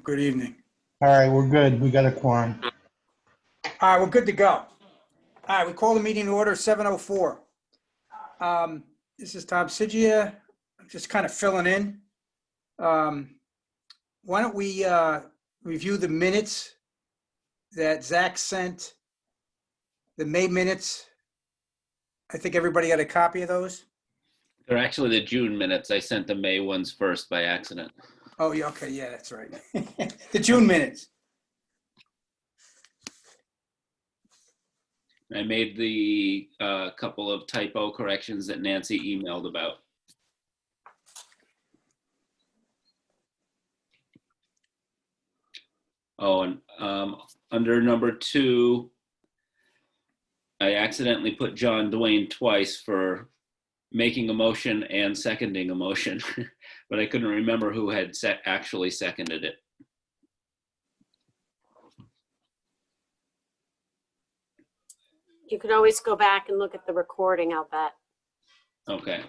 Good evening. All right, we're good. We got a quorum. All right, we're good to go. All right, we call the meeting to order 7:04. This is Tom Sigia. I'm just kind of filling in. Why don't we review the minutes that Zach sent, the May minutes. I think everybody got a copy of those. They're actually the June minutes. I sent the May ones first by accident. Oh, yeah, okay, yeah, that's right. The June minutes. I made the couple of typo corrections that Nancy emailed about. Oh, and under number 2, I accidentally put John Dwayne twice for making a motion and seconding a motion, but I couldn't remember who had actually seconded it. You could always go back and look at the recording, I'll bet. Okay.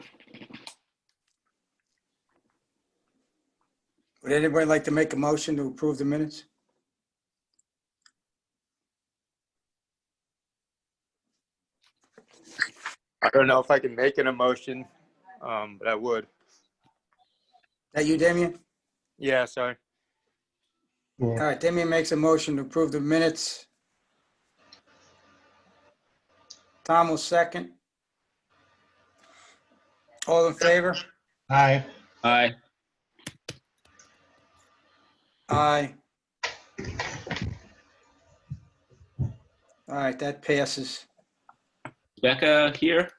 Would anybody like to make a motion to approve the minutes? I don't know if I can make an emotion, but I would. That you, Damien? Yeah, sorry. All right, Damien makes a motion to approve the minutes. Tom will second. All in favor? Aye. Aye. Aye. All right, that passes. Becca here?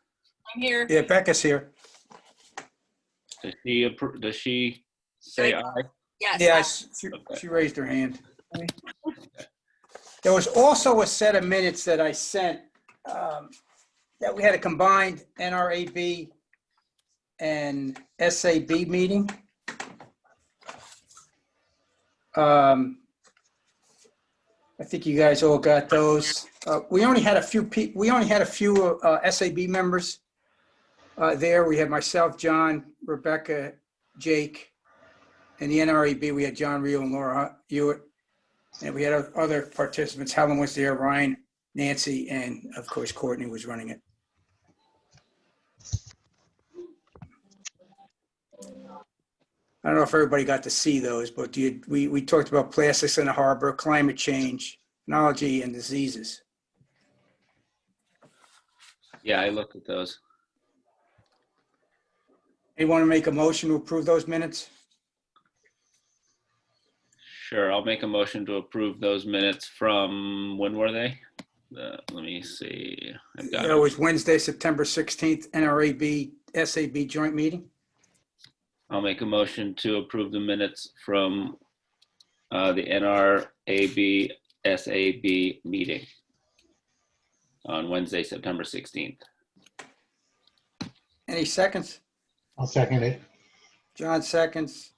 I'm here. Yeah, Becca's here. Does she say aye? Yes. Yeah, she raised her hand. There was also a set of minutes that I sent that we had a combined NRAB and SAB meeting. I think you guys all got those. We only had a few SAB members there. We had myself, John, Rebecca, Jake, and the NRAB. We had John Rio and Laura Hewitt, and we had other participants. Helen was there, Ryan, Nancy, and of course Courtney was running it. I don't know if everybody got to see those, but we talked about plastics in the harbor, climate change, technology, and diseases. Yeah, I looked at those. Anyone want to make a motion to approve those minutes? Sure, I'll make a motion to approve those minutes from, when were they? Let me see. I've got It was Wednesday, September 16th, NRAB SAB joint meeting. I'll make a motion to approve the minutes from the NRAB SAB meeting on Wednesday, September 16th. Any seconds? I'll second it. John seconds.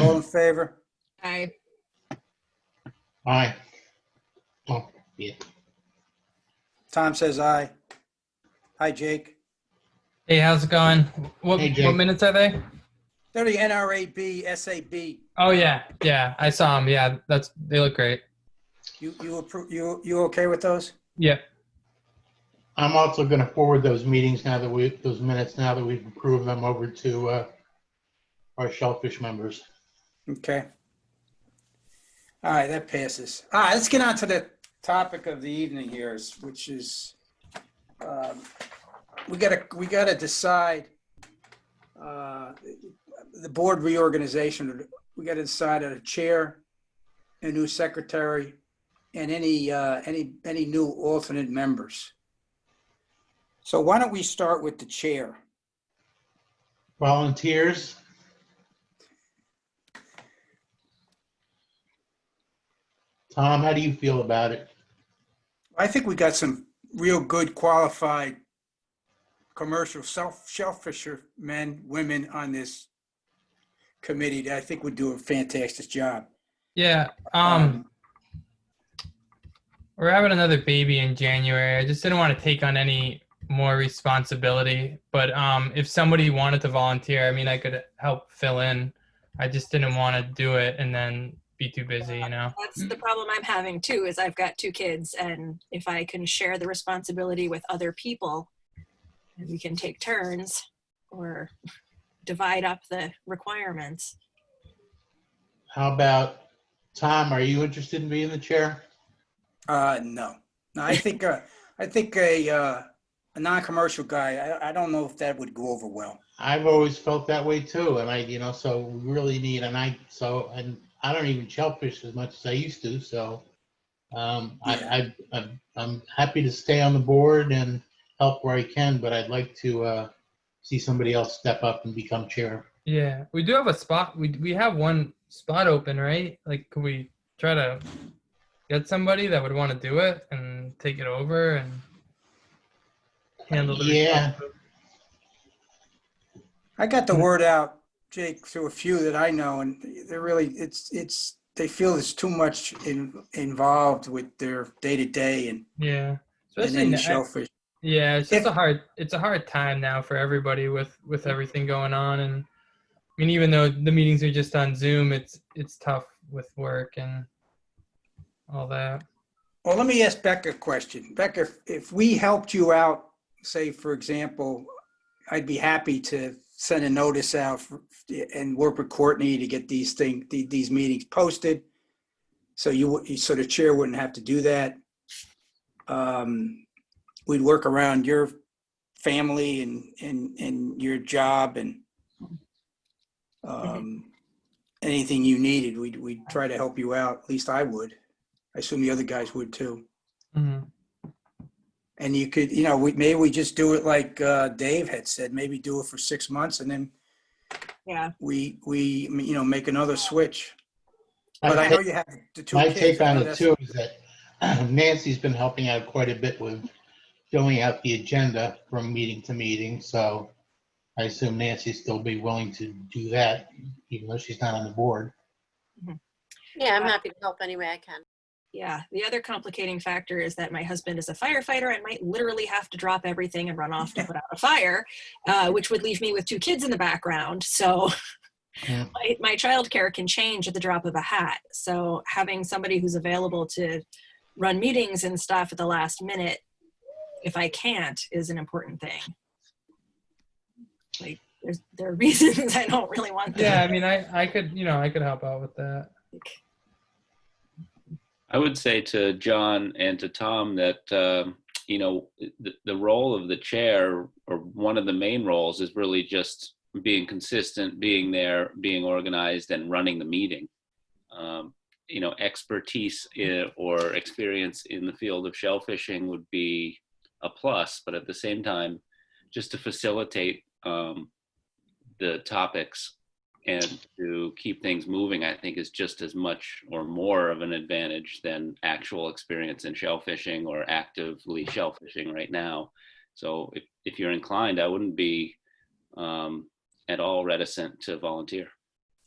All in favor? Aye. Aye. Oh, yeah. Tom says aye. Hi, Jake. Hey, how's it going? What, Hey, Jake. what minutes are they? They're the NRAB SAB. Oh yeah, I saw them. Yeah, they look great. You okay with those? Yep. I'm also going to forward those minutes now that we've approved them over to our Shellfish members. Okay. All right, that passes. All right, let's get on to the topic of the evening here, which is we gotta decide the board reorganization. We gotta decide on a chair, a new secretary, and any new alternate members. So why don't we start with the chair? Volunteers? Tom, how do you feel about it? I think we got some real good qualified commercial shellfisher men, women on this committee that I think would do a fantastic job. Yeah. We're having another baby in January. I just didn't want to take on any more responsibility, but if somebody wanted to volunteer, I mean, I could help fill in. I just didn't want to do it and then be too busy, you know? That's the problem I'm having too, is I've got 2 kids, and if I can share the responsibility with other people, and we can take turns or divide up the requirements. How about Tom? Are you interested in being the chair? No. No, I think a non-commercial guy, I don't know if that would go over well. I've always felt that way too, and so we really need, and I don't even shellfish as much as I used to, so I'm happy to stay on the board and help where I can, but I'd like to see somebody else step up and become chair. Yeah, we do have a spot. We have one spot open, right? Like, could we try to get somebody that would want to do it and take it over and handle the Yeah. responsibility? I got the word out, Jake, through a few that I know, and they're really, they feel there's too much involved with their day-to-day and Yeah, then especially the shellfish. yeah, it's just If- it's a hard time now for everybody with everything going on. And I mean, even though the meetings are just on Zoom, it's tough with work and all that. Well, let me ask Becca a question. Becca, if we helped you out, say, for example, I'd be happy to send a notice out and work with Courtney to get these meetings posted. So so the chair wouldn't have to do that. We'd work around your family and your job and anything you needed. We'd try to help you out. At least I would. I assume the other guys would too. Mm-hmm. And you could, maybe we just do it like Dave had said, maybe do it for 6 months and then we make another switch. But I know you have the 2 My kids. take I on know it that's- too is that Nancy's been helping out quite a bit with filling out the agenda from meeting to meeting. So I assume Nancy still be willing to do that, even though she's not on the board. Yeah, I'm happy to help any way I can. Yeah, the other complicating factor is that my husband is a firefighter and might literally have to drop everything and run off to put out a fire, which would leave me with 2 kids in the background. So my childcare can change at the drop of a hat. So having somebody who's available to run meetings and stuff at the last minute, if I can't, is an important thing. Like, there are reasons I don't really want that. Yeah, I mean, I could help out with that. I would say to John and to Tom that, the role of the chair, or one of the main roles, is really just being consistent, being there, being organized, and running the meeting. Expertise or experience in the field of shellfishing would be a plus, but at the same time, just to facilitate the topics and to keep things moving, I think is just as much or more of an advantage than actual experience in shellfishing or actively shellfishing right now. So if you're inclined, I wouldn't be at all reticent to volunteer.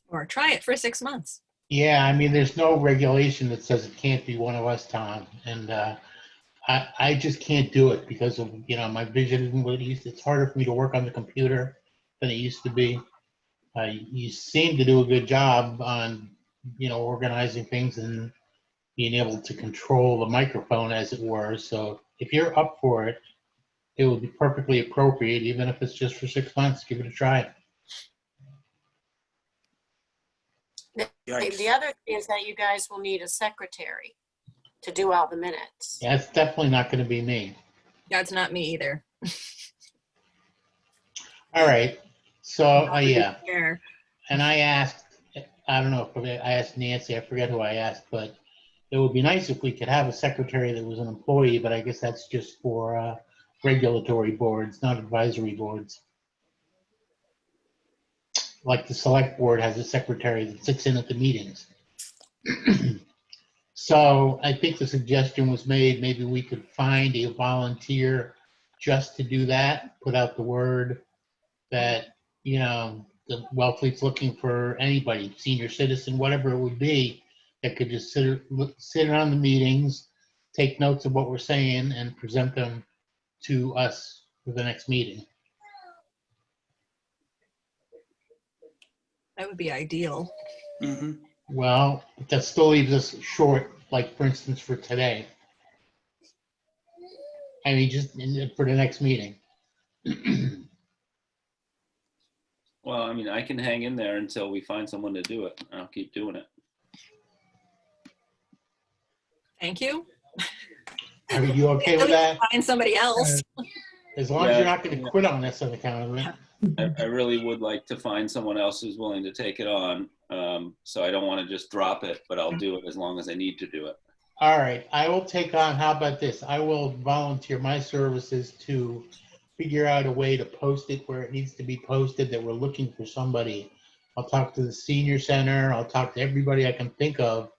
Or try it for 6 months. Yeah, I mean, there's no regulation that says it can't be one of us, Tom. And I just can't do it because of, my vision isn't what it used to. It's harder for me to work on the computer than it used to be. You seem to do a good job on, organizing things and being able to control the microphone, as it were. So if you're up for it, it would be perfectly appropriate, even if it's just for 6 months. Give it a try. Yikes. The other thing is that you guys will need a secretary to do all the minutes. Yeah, it's definitely not going to be me. That's not me either. All right. So, yeah. Fair. And I asked, I don't know if I asked Nancy, I forget who I asked, but it would be nice if we could have a secretary that was an employee, but I guess that's just for regulatory boards, not advisory boards. Like the select board has a secretary that sits in at the meetings. So I think the suggestion was made, maybe we could find a volunteer just to do that, put out the word that, the Wellfleet's looking for anybody, senior citizen, whatever it would be, that could just sit on the meetings, take notes of what we're saying, and present them to us for the next meeting. That would be ideal. Mm-hmm. Well, that still leaves us short, like for instance, for today. I mean, just for the next meeting. Well, I mean, I can hang in there until we find someone to do it. I'll keep doing it. Thank you. Are you okay with that? Find somebody else. As long as Yeah, you're not going to quit on this on account of it. I really would like to find someone else who's willing to take it on. So I don't want to just drop it, but I'll do it as long as I need to do it. All right, I will take on, how about this? I will volunteer my services to figure out a way to post it where it needs to be posted, that we're looking for somebody. I'll talk to the senior center. I'll talk to everybody I can think of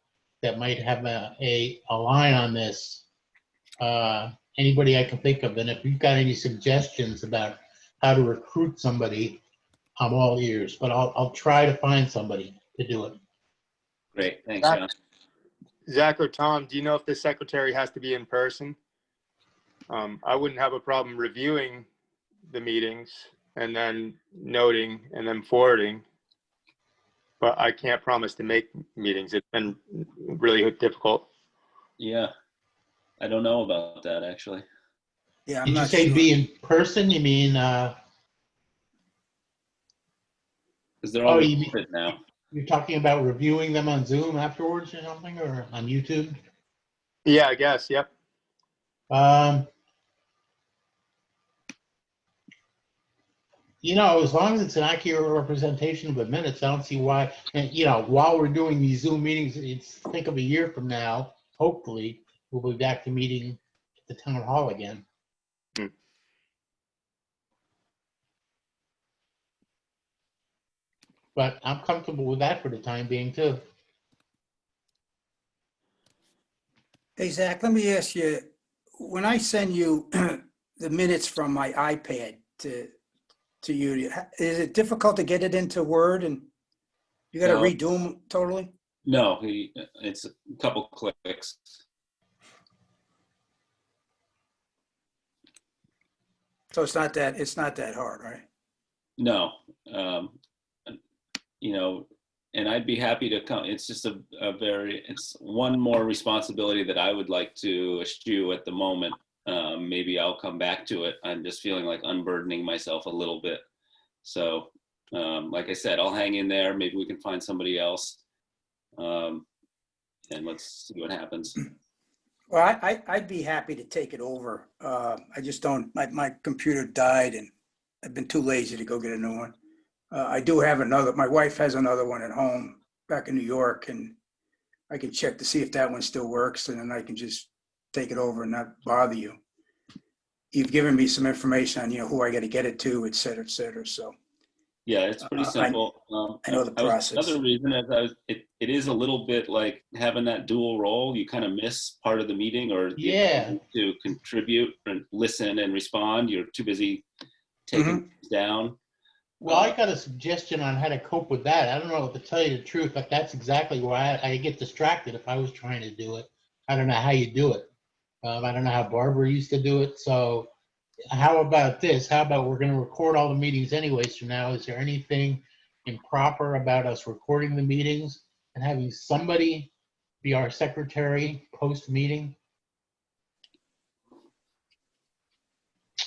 that might have a line on this. Anybody I can think of. And if you've got any suggestions about how to recruit somebody, I'm all ears, but I'll try to find somebody to do it. Great, thanks, John. Zach or Tom, do you know if the secretary has to be in person? I wouldn't have a problem reviewing the meetings and then noting and then forwarding, but I can't promise to make meetings. It's been really difficult. Yeah, I don't know about that actually. Yeah, I'm Did you not say sure. be in person? You mean, Because they're all you mean, recorded now. you're talking about reviewing them on Zoom afterwards or something, or on YouTube? Yeah, I guess. Yep. You know, as long as it's an accurate representation of the minutes, I don't see why. And you know, while we're doing these Zoom meetings, think of a year from now, hopefully, we'll be back to meeting at the town hall again. Hmm. But I'm comfortable with that for the time being too. Hey, Zach, let me ask you, when I send you the minutes from my iPad to you, is it difficult to get it into Word and you got to No. redo them totally? No, it's a couple clicks. So it's not that hard, right? No, you know, and I'd be happy to come. It's just it's one more responsibility that I would like to eschew at the moment. Maybe I'll come back to it. I'm just feeling like unburdening myself a little bit. So, like I said, I'll hang in there. Maybe we can find somebody else. And let's see what happens. Well, I'd be happy to take it over. I just don't, my computer died and I've been too lazy to go get a new one. I do have another, my wife has another one at home back in New York, and I can check to see if that one still works, and then I can just take it over and not bother you. You've given me some information on, who I got to get it to, et cetera, so. Yeah, it's pretty simple. I know the process. Another reason is it is a little bit like having that dual role. You kind of miss part of the meeting, or Yeah. to contribute and listen and respond. You're too busy taking things down. Well, I got a suggestion on how to cope with that. I don't know, to tell you the truth, but that's exactly why I get distracted if I was trying to do it. I don't know how you do it. I don't know how Barbara used to do it. So how about this? How about we're going to record all the meetings anyways from now? Is there anything improper about us recording the meetings and having somebody be our secretary post-meeting?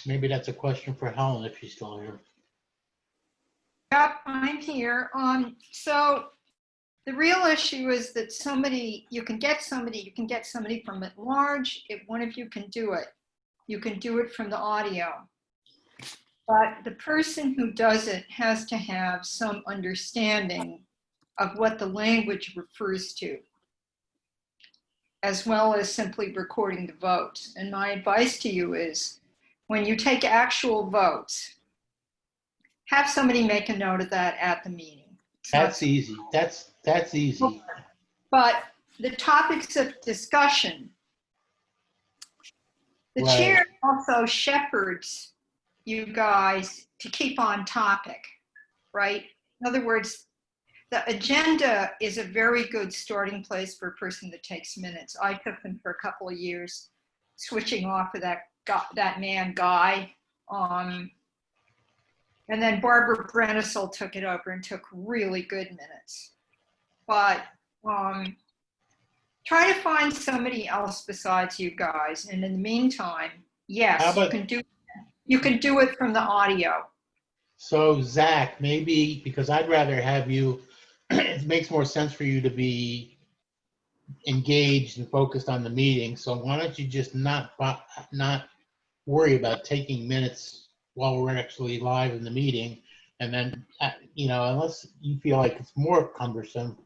Maybe that's a question for Helen if she's still here. Yep, I'm here. So the real issue is that you can get somebody from at large if one of you can do it. You can do it from the audio. But the person who does it has to have some understanding of what the language refers to, as well as simply recording the votes. And my advice to you is, when you take actual votes, have somebody make a note of that at the meeting. That's easy. That's easy. But the topics of discussion, the Right. chair also shepherds you guys to keep on topic, right? In other words, the agenda is a very good starting place for a person that takes minutes. I took them for a couple of years, switching off of that man Guy. And then Barbara Brennisel took it over and took really good minutes. But Try to find somebody else besides you guys. And in the meantime, How yes, about- you can do it from the audio. So Zach, maybe, because I'd rather have you, it makes more sense for you to be engaged and focused on the meeting. So why don't you just not worry about taking minutes while we're actually live in the meeting? And then, unless you feel like it's more cumbersome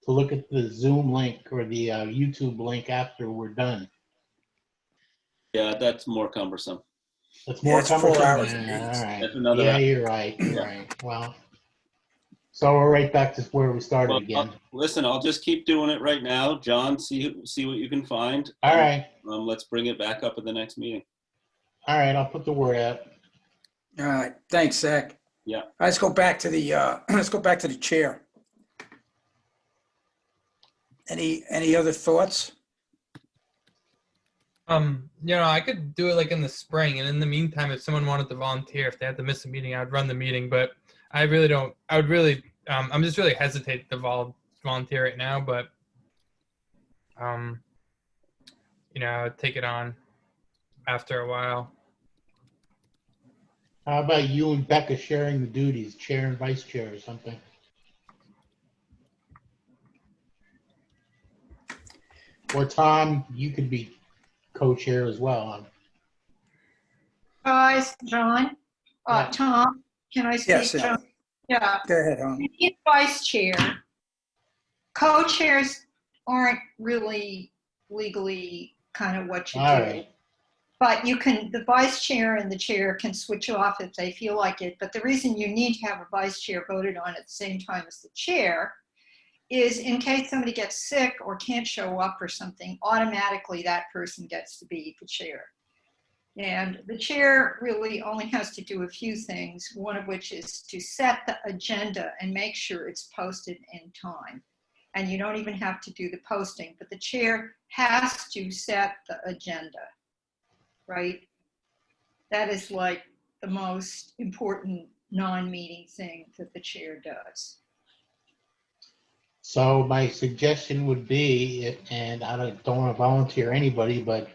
to look at the Zoom link or the YouTube link after we're done. Yeah, that's more cumbersome. It's more Yeah, it's 4 cumbersome. hours of Yeah, meetings. all right. That's another Yeah, hour. you're right. You're Yeah. right. Well, so we're right back to where we started Well, again. listen, I'll just keep doing it right now. John, see what you can find. All right. Let's bring it back up at the next meeting. All right. I'll put the word out. All right, thanks, Zach. Yeah. All right, let's go back to the, let's go back to the chair. Any other thoughts? I could do it like in the spring, and in the meantime, if someone wanted to volunteer, if they had to miss a meeting, I'd run the meeting. But I really don't. I would really. I'm just really hesitant to volunteer right now. But I would take it on after a while. How about you and Becca sharing the duties, chair and vice chair or something? Or Tom, you could be co-chair as well. Guys, John, Yeah. Tom, can I speak? Yes, John? Ellen. Yeah, Go ahead, Helen. you need vice chair. Co-chairs aren't really legally kind of what you All do. right. But the vice chair and the chair can switch off if they feel like it. But the reason you need to have a vice chair voted on at the same time as the chair is in case somebody gets sick or can't show up or something, automatically that person gets to be the chair. And the chair really only has to do a few things, one of which is to set the agenda and make sure it's posted in time. And you don't even have to do the posting, but the chair has to set the agenda, right? That is like the most important non-meeting thing that the chair does. So my suggestion would be, and I don't want to volunteer anybody, but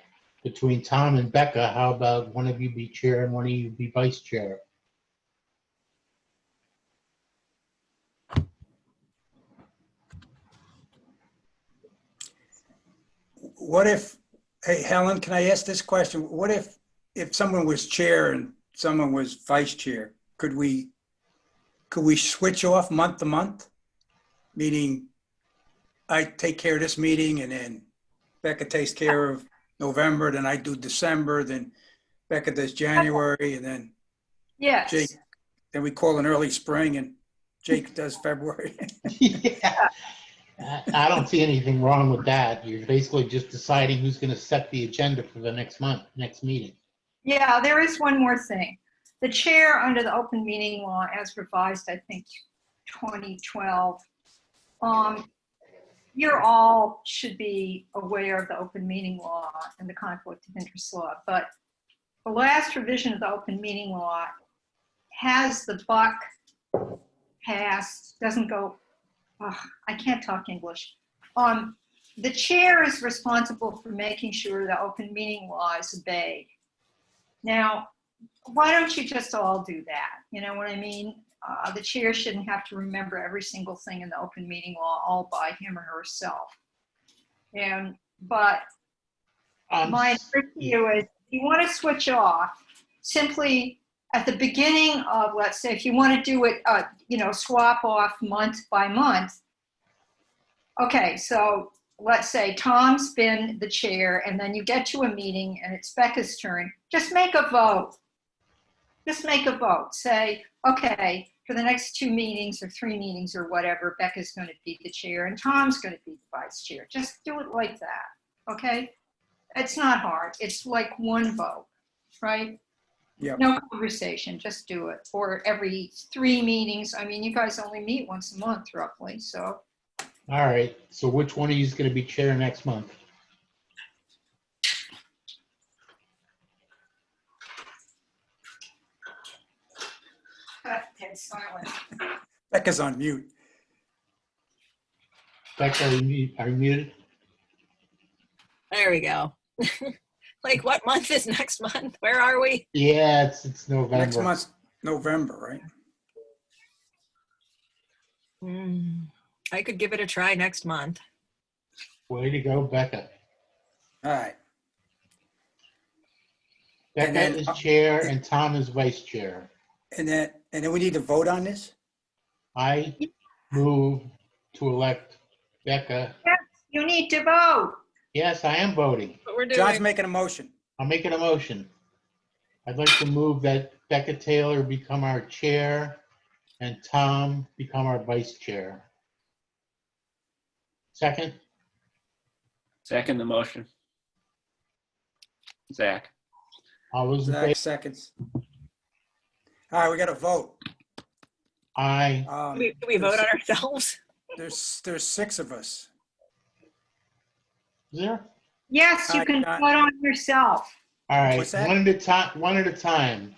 between Tom and Becca, how about one of you be chair and one of you be vice chair? What if, hey, Helen, can I ask this question? What if someone was chair and someone was vice chair? Could we switch off month to month? Meaning I take care of this meeting and then Becca takes care of November, then I do December, then Becca does January, and then Yes. Jake, then we call an early spring and Jake does February. Yeah. I don't see anything wrong with that. You're basically just deciding who's going to set the agenda for the next meeting. Yeah, there is one more thing. The chair under the open meeting law as revised, I think 2012, you all should be aware of the open meeting law and the conflict of interest law, but the last revision of the open meeting law has the buck passed, doesn't go, I can't talk English. The chair is responsible for making sure the open meeting law is obeyed. Now, why don't you just all do that? You know what I mean? The chair shouldn't have to remember every single thing in the open meeting law all by him or herself. But my advice to you is, if you want to switch off, simply at the beginning of, let's say, if you want to do it, swap off month by month. Okay, so let's say Tom's been the chair, and then you get to a meeting and it's Becca's turn. Just make a vote. Just make a vote. Say, okay, for the next 2 meetings or 3 meetings or whatever, Becca's going to be the chair and Tom's going to be the vice chair. Just do it like that, okay? It's not hard. It's like one vote, right? Yep. No conversation, just do it. Or every 3 meetings. I mean, you guys only meet once a month roughly, so. All right. So which one of you is going to be chair next month? Dead silent. Becca's on mute. Becca, are you muted? There we go. Like, what month is next month? Where are we? Yeah, it's November. Next month's November, right? I could give it a try next month. Way to go, Becca. All right. Becca And then- is chair and Tom is vice chair. And then we need to vote on this? I move to elect Becca. You need to vote. Yes, I am voting. What we're doing. John's making a motion. I'm making a motion. I'd like to move that Becca Taylor become our chair and Tom become our vice chair. Second? Second the motion. Zach. All those in Zach favor? seconds. All right, we got to vote. Aye. Can we vote on ourselves? There's 6 of us. Is there? Yes, you can Aye. vote on yourself. All right, What's that? one at a time. One at a time.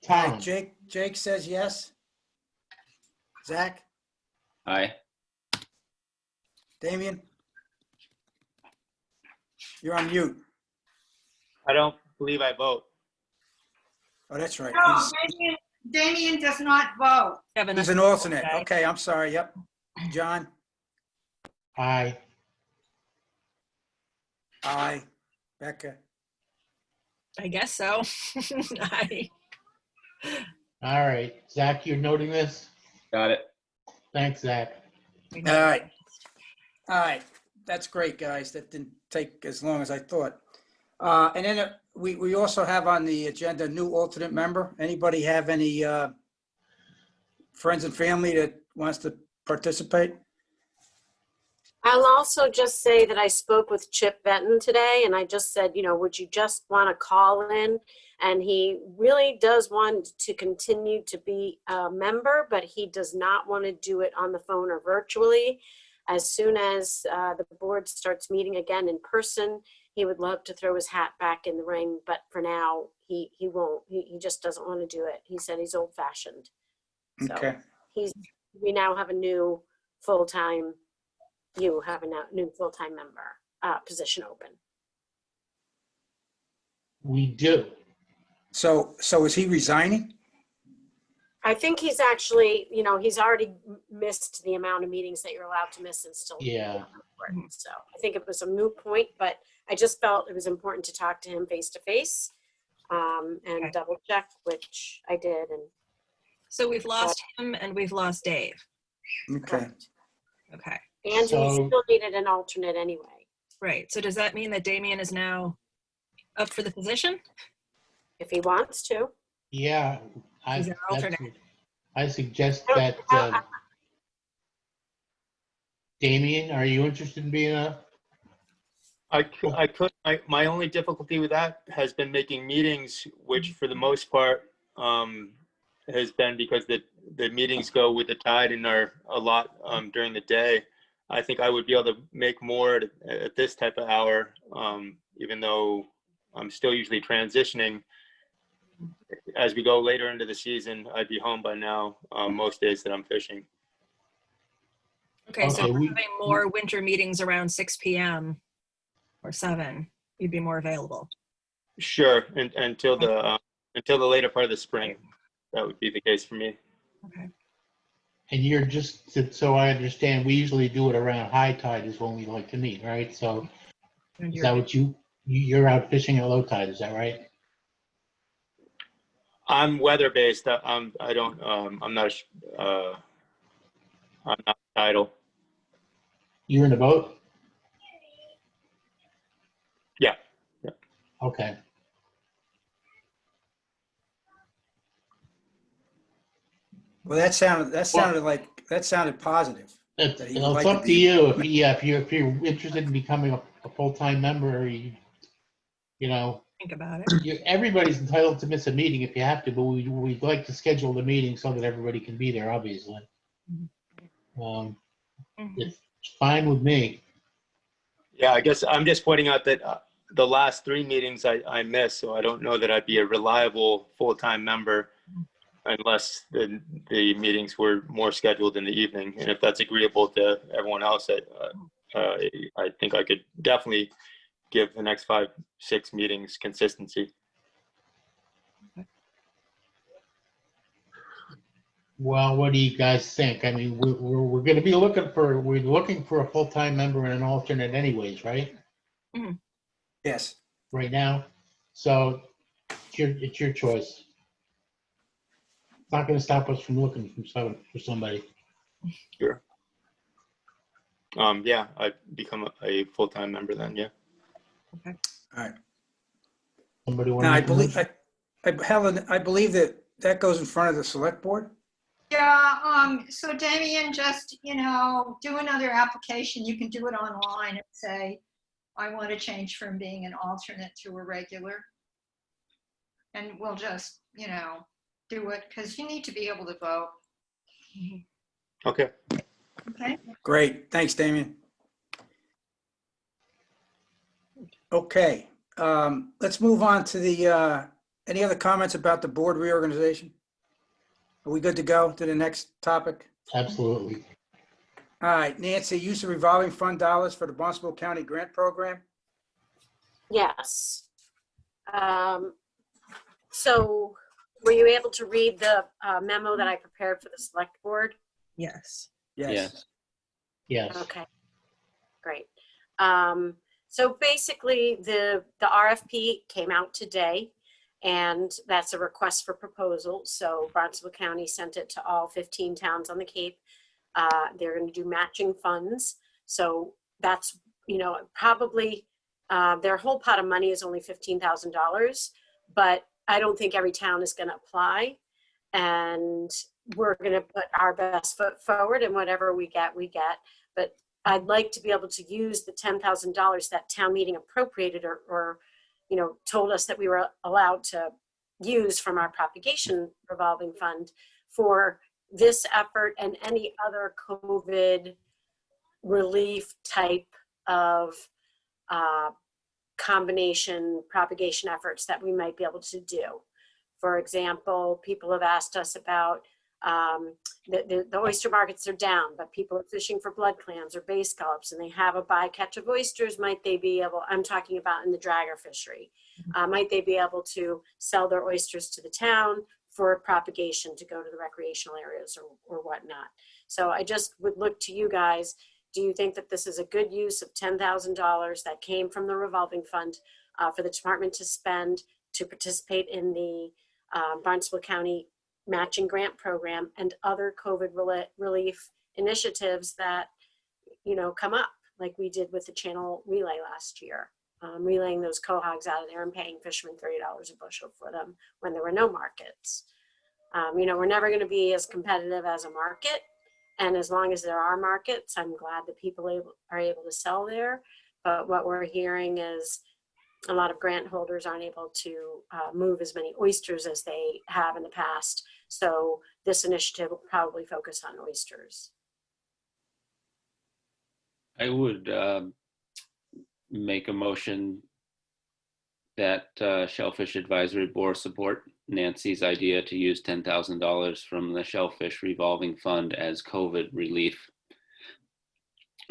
All right, Tom, Jake says yes. Zach, Aye. Damien? You're on mute. I don't believe I vote. Oh, that's right. No, Damien does not vote. Kevin, He's that's an alternate. okay. Okay, I'm sorry. Yep. John? aye. Aye. Becca? I guess so. All right, Zach, you're noting this? Got it. Thanks, Zach. All right. All right. That's great, guys. That didn't take as long as I thought. And then we also have on the agenda, new alternate member. Anybody have any friends and family that wants to participate? I'll also just say that I spoke with Chip Benton today, and I just said, would you just want to call in? And he really does want to continue to be a member, but he does not want to do it on the phone or virtually. As soon as the board starts meeting again in person, he would love to throw his hat back in the ring, but for now, he won't. He just doesn't want to do it. He said he's old fashioned. So Okay. we now have a new full-time, you have a new full-time member position open. We do. So is he resigning? I think he's actually, he's already missed the amount of meetings that you're allowed to miss and still. Yeah. So I think it was a moot point, but I just felt it was important to talk to him face to face and Okay. double check, which I did. And So we've lost him and we've lost Dave. Okay. Okay. and he So- still needed an alternate anyway. Right. So does that mean that Damien is now up for the position? If he wants to. Yeah, He's an alternate. I suggest that, Damien, are you interested in being I could, my only difficulty with that has been making meetings, which for the most part has been because the meetings go with the tide and are a lot during the day. I think I would be able to make more at this type of hour, even though I'm still usually transitioning. As we go later into the season, I'd be home by now, most days that I'm fishing. Okay. So Okay, if we're we- having more winter meetings around 6 p.m. or 7, you'd be more available. Sure, and until the later part of the spring, that would be the case for me. Okay. and you're just, so I understand, we usually do it around high tide is when we like to meet, right? So And is you're- that what you're out fishing at low tide, is that right? I'm weather-based. I'm not tidal. You're in the boat? Yeah. Okay. Well, that sounded positive. It's That he would like it's to up to be- you. If you're interested in becoming a full-time member, you know, Think about it. everybody's entitled to miss a meeting if you have to, but we'd like to schedule the meeting so that everybody can be there, obviously. Mhm. It's fine with me. Yeah, I guess I'm just pointing out that the last 3 meetings I missed, so I don't know that I'd be a reliable full-time member unless the meetings were more scheduled in the evening. And if that's agreeable to everyone else, I think I could definitely give the next 5-6 meetings consistency. Well, what do you guys think? I mean, we're going to be looking for a full-time member and an alternate anyways, right? Yes. Right now. So it's your choice. It's not going to stop us from looking for somebody. Sure. Yeah, I'd become a full-time member then. Yeah. All right. Somebody want Now, to I make a believe, motion? Helen, I believe that goes in front of the select board. Yeah, so Damien, just, do another application. You can do it online and say, I want to change from being an alternate to a regular. And we'll just, do it because you need to be able to vote. Okay. Okay. Great. Thanks, Damien. Okay. Let's move on to the, any other comments about the board reorganization? Are we good to go to the next topic? Absolutely. All right, Nancy, use of revolving fund dollars for the Barnstable County Grant Program. Yes. So were you able to read the memo that I prepared for the select board? Yes. Yes. Yes. Okay, great. So basically the RFP came out today, and that's a request for proposal. So Barnstable County sent it to all 15 towns on the Cape. They're going to do matching funds. So that's, probably their whole pot of money is only $15,000, but I don't think every town is going to apply. And we're going to put our best foot forward, and whatever we get, we get. But I'd like to be able to use the $10,000 that town meeting appropriated or told us that we were allowed to use from our propagation revolving fund for this effort and any other COVID relief type of combination propagation efforts that we might be able to do. For example, people have asked us about the oyster markets are down, but people are fishing for blood clams or bay scallops, and they have a bycatch of oysters. Might they be able, I'm talking about in the dragger fishery, might they be able to sell their oysters to the town for propagation to go to the recreational areas or whatnot? So I just would look to you guys. Do you think that this is a good use of $10,000 that came from the revolving fund for the department to spend to participate in the Barnstable County matching grant program and other COVID relief initiatives that, come up, like we did with the channel relay last year, relaying those quahogs out of there and paying fishermen $30 a bushel for them when there were no markets. We're never going to be as competitive as a market. And as long as there are markets, I'm glad that people are able to sell there. But what we're hearing is a lot of grant holders aren't able to move as many oysters as they have in the past. So this initiative will probably focus on oysters. I would make a motion that Shellfish Advisory Board support Nancy's idea to use $10,000 from the Shellfish Revolving Fund as COVID relief.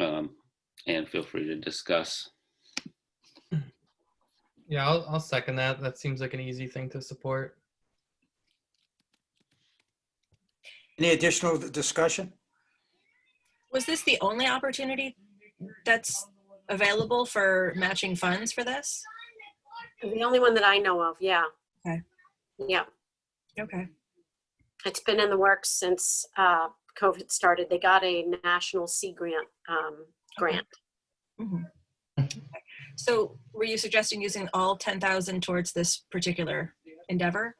And feel free to discuss. Yeah, I'll second that. That seems like an easy thing to support. Any additional discussion? Was this the only opportunity that's available for matching funds for this? The only one that I know of, yeah. Okay. Yeah. Okay. It's been in the works since COVID started. They got a national sea grant. Mm-hmm. So were you suggesting using all 10,000 towards this particular endeavor?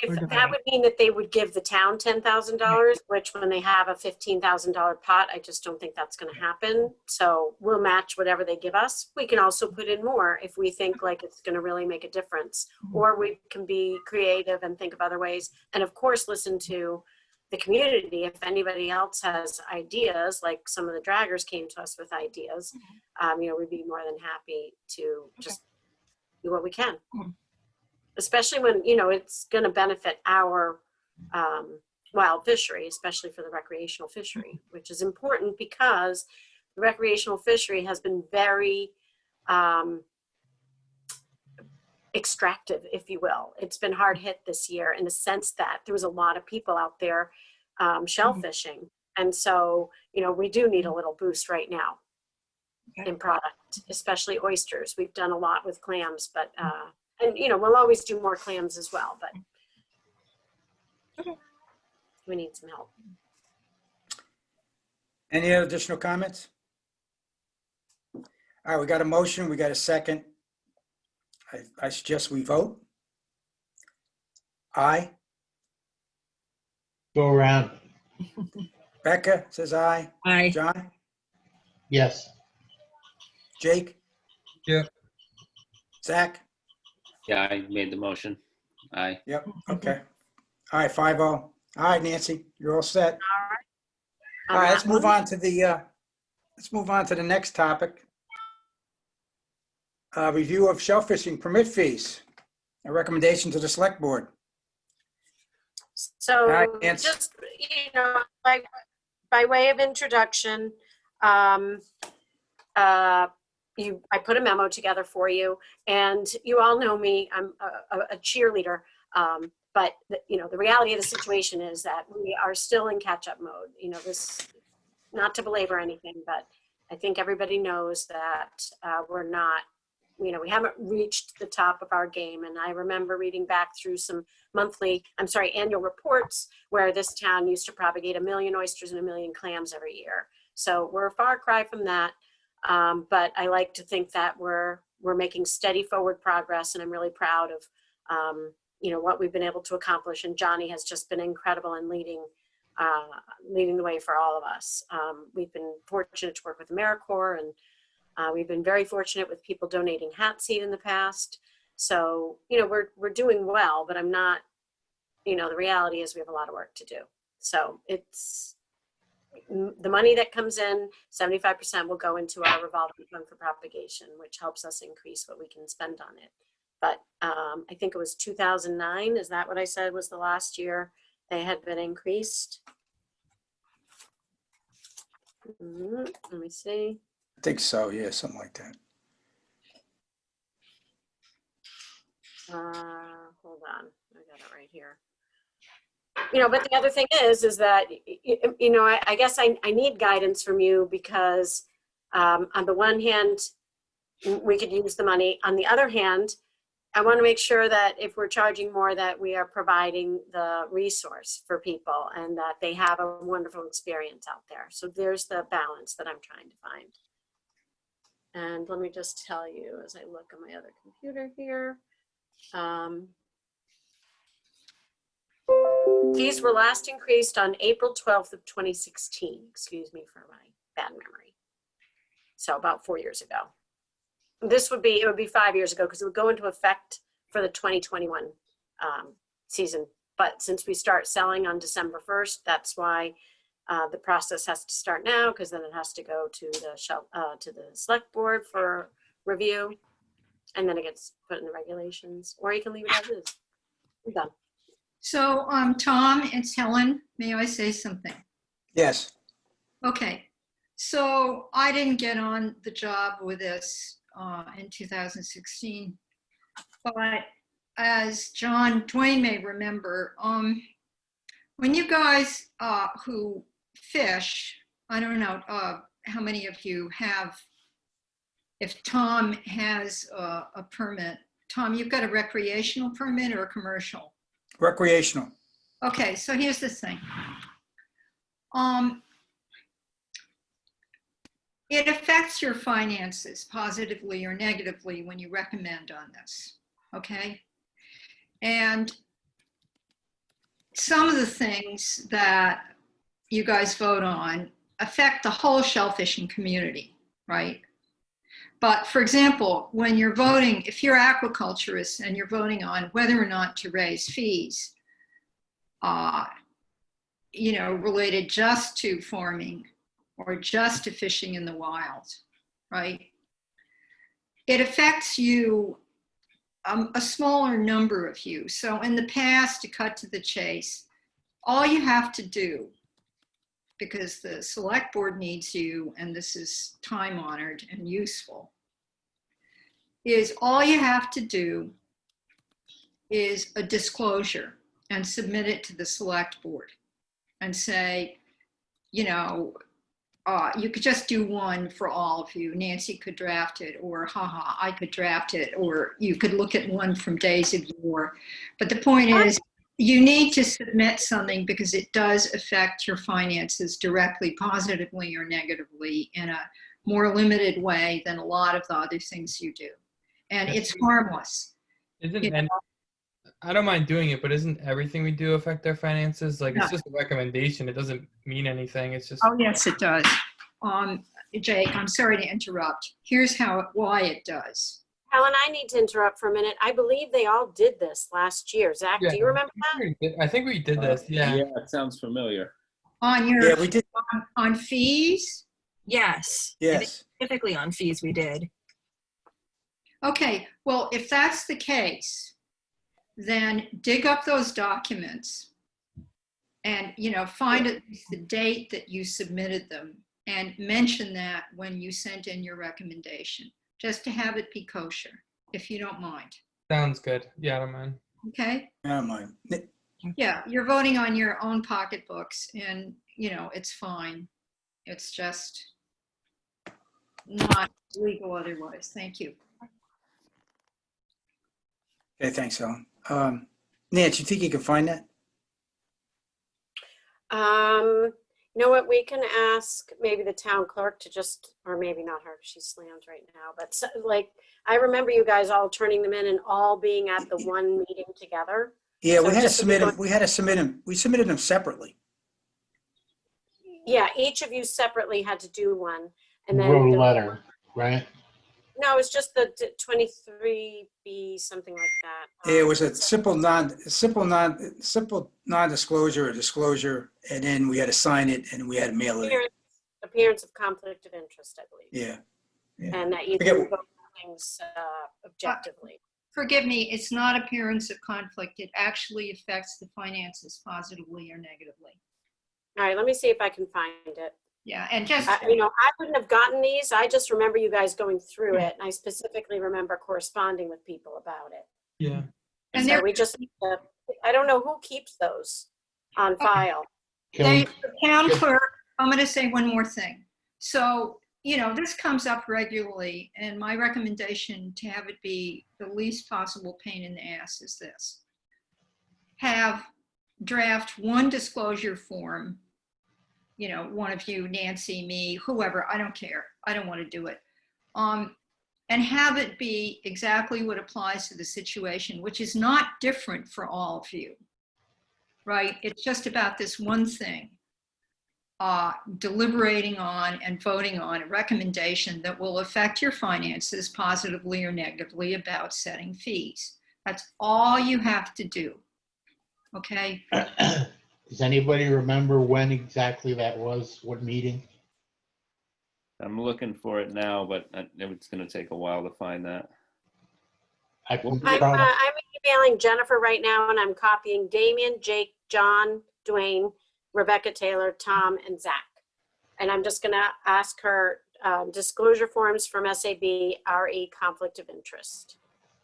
That would mean that they would give the town $10,000, which when they have a $15,000 pot, I just don't think that's going to happen. So we'll match whatever they give us. We can also put in more if we think like it's going to really make a difference, or we can be creative and think of other ways. And of course, listen to the community. If anybody else has ideas, like some of the draggers came to us with ideas, we'd be more than happy to just do what we can. Especially when, it's going to benefit our wild fishery, especially for the recreational fishery, which is important because the recreational fishery has been very extractive, if you will. It's been hard hit this year in the sense that there was a lot of people out there shellfishing. And so, we do need a little boost right now in product, especially oysters. We've done a lot with clams, but, and we'll always do more clams as well, but we need some help. Any other additional comments? All right, we got a motion, we got a second. I suggest we vote. Aye. Go around. Becca says aye. Aye. John? Yes. Jake? Yeah. Zach? Yeah, I made the motion. Aye. Yep, okay. All right, 5-0. All right, Nancy, you're all set. All right, let's move on to the next topic. Review of shellfishing permit fees. A recommendation to the select board. So right, Nancy. just, by way of introduction, I put a memo together for you, and you all know me, I'm a cheerleader, but the reality of the situation is that we are still in catch-up mode. This, not to belabor anything, but I think everybody knows that we're not, we haven't reached the top of our game. And I remember reading back through some annual reports where this town used to propagate 1 million oysters and 1 million clams every year. So we're a far cry from that. But I like to think that we're making steady forward progress, and I'm really proud of, what we've been able to accomplish. And Johnny has just been incredible in leading the way for all of us. We've been fortunate to work with AmeriCorps, and we've been very fortunate with people donating hat seed in the past. So, we're doing well, but I'm not, the reality is we have a lot of work to do. So it's the money that comes in, 75% will go into our revolving fund for propagation, which helps us increase what we can spend on it. But I think it was 2009. Is that what I said was the last year they had been increased? Let me see. I think so, yeah, something like that. Hold on, I got it right here. But the other thing is that, I guess I need guidance from you because on the one hand, we could use the money. On the other hand, I want to make sure that if we're charging more, that we are providing the resource for people and that they have a wonderful experience out there. So there's the balance that I'm trying to find. And let me just tell you, as I look on my other computer here, fees were last increased on April 12th of 2016. Excuse me for my bad memory. So about 4 years ago. It would be 5 years ago because it would go into effect for the 2021 season. But since we start selling on December 1st, that's why the process has to start now, because then it has to go to the select board for review, and then it gets put in the regulations, or you can leave it as is. I'm done. So, Tom, it's Helen. May I say something? Yes. Okay. So I didn't get on the job with this in 2016, but as John Dwayne may remember, when you guys who fish, I don't know how many of you have, if Tom has a permit. Tom, you've got a recreational permit or a commercial? Recreational. Okay, so here's the thing. It affects your finances positively or negatively when you recommend on this, okay? And some of the things that you guys vote on affect the whole shellfishing community, right? But for example, when you're voting, if you're aquaculturists and you're voting on whether or not to raise fees, related just to farming or just to fishing in the wild, right? It affects you, a smaller number of you. So in the past, to cut to the chase, all you have to do, because the select board needs you, and this is time honored and useful, is all you have to do is a disclosure and submit it to the select board and say, you know, you could just do one for all of you. Nancy could draft it, or haha, I could draft it, or you could look at one from days of yore. But the point is, you need to submit something because it does affect your finances directly, positively or negatively, in a more limited way than a lot of the other things you do. And it's harmless. Isn't, You know? and I don't mind doing it, but isn't everything we do affect our finances? Like, No. it's just a recommendation. It doesn't mean anything. It's just, Oh, yes, it does. Jake, I'm sorry to interrupt. Here's why it does. Helen, I need to interrupt for a minute. I believe they all did this last year. Zach, do you remember that? I think we did this. Yeah. Yeah, it sounds familiar. On your Yeah, we did. on fees. Yes. I think Yes. specifically on fees we did. Okay, well, if that's the case, then dig up those documents and, you know, find at least the date that you submitted them and mention that when you sent in your recommendation, just to have it be kosher, if you don't mind. Sounds good. Yeah, I don't mind. Okay? I don't mind. Yeah, you're voting on your own pocketbooks and, you know, it's fine. It's just not legal otherwise. Thank you. Okay, thanks, Helen. Nance, you think you can find that? You know what, we can ask maybe the town clerk to just, or maybe not her, she's slammed right now, but so, like, I remember you guys all turning them in and all being at the one meeting together. Yeah, So we had to just so we submit them. don't- We had to submit them. We submitted them separately. Yeah, each of you separately had to do one. And then Wrote a the- letter, right? No, it's just the 23B, something like that. It was a simple non-disclosure or disclosure, and then we had to sign it and we had to mail it in. Appearance of conflict of interest, I believe. Yeah. Yeah. And that you Forget- do vote on things objectively. Forgive me, it's not appearance of conflict. It actually affects the finances positively or negatively. All right, let me see if I can find it. Yeah, and just, You know, I wouldn't have gotten these. I just remember you guys going through it, and I specifically remember corresponding with people about it. Yeah. And So there- we just, I don't know who keeps those on file. the town clerk, I'm going to say one more thing. So, you know, this comes up regularly, and my recommendation to have it be the least possible pain in the ass is this. Draft one disclosure form, you know, one of you, Nancy, me, whoever, I don't care. I don't want to do it. And have it be exactly what applies to the situation, which is not different for all of you, right? It's just about this one thing, deliberating on and voting on a recommendation that will affect your finances positively or negatively about setting fees. That's all you have to do, okay? Does anybody remember when exactly that was? What meeting? I'm looking for it now, but it's going to take a while to find that. I can I'm try to- emailing Jennifer right now, and I'm copying Damien, Jake, John, Dwayne, Rebecca Taylor, Tom, and Zach. And I'm just going to ask her disclosure forms from SAB, RE conflict of interest.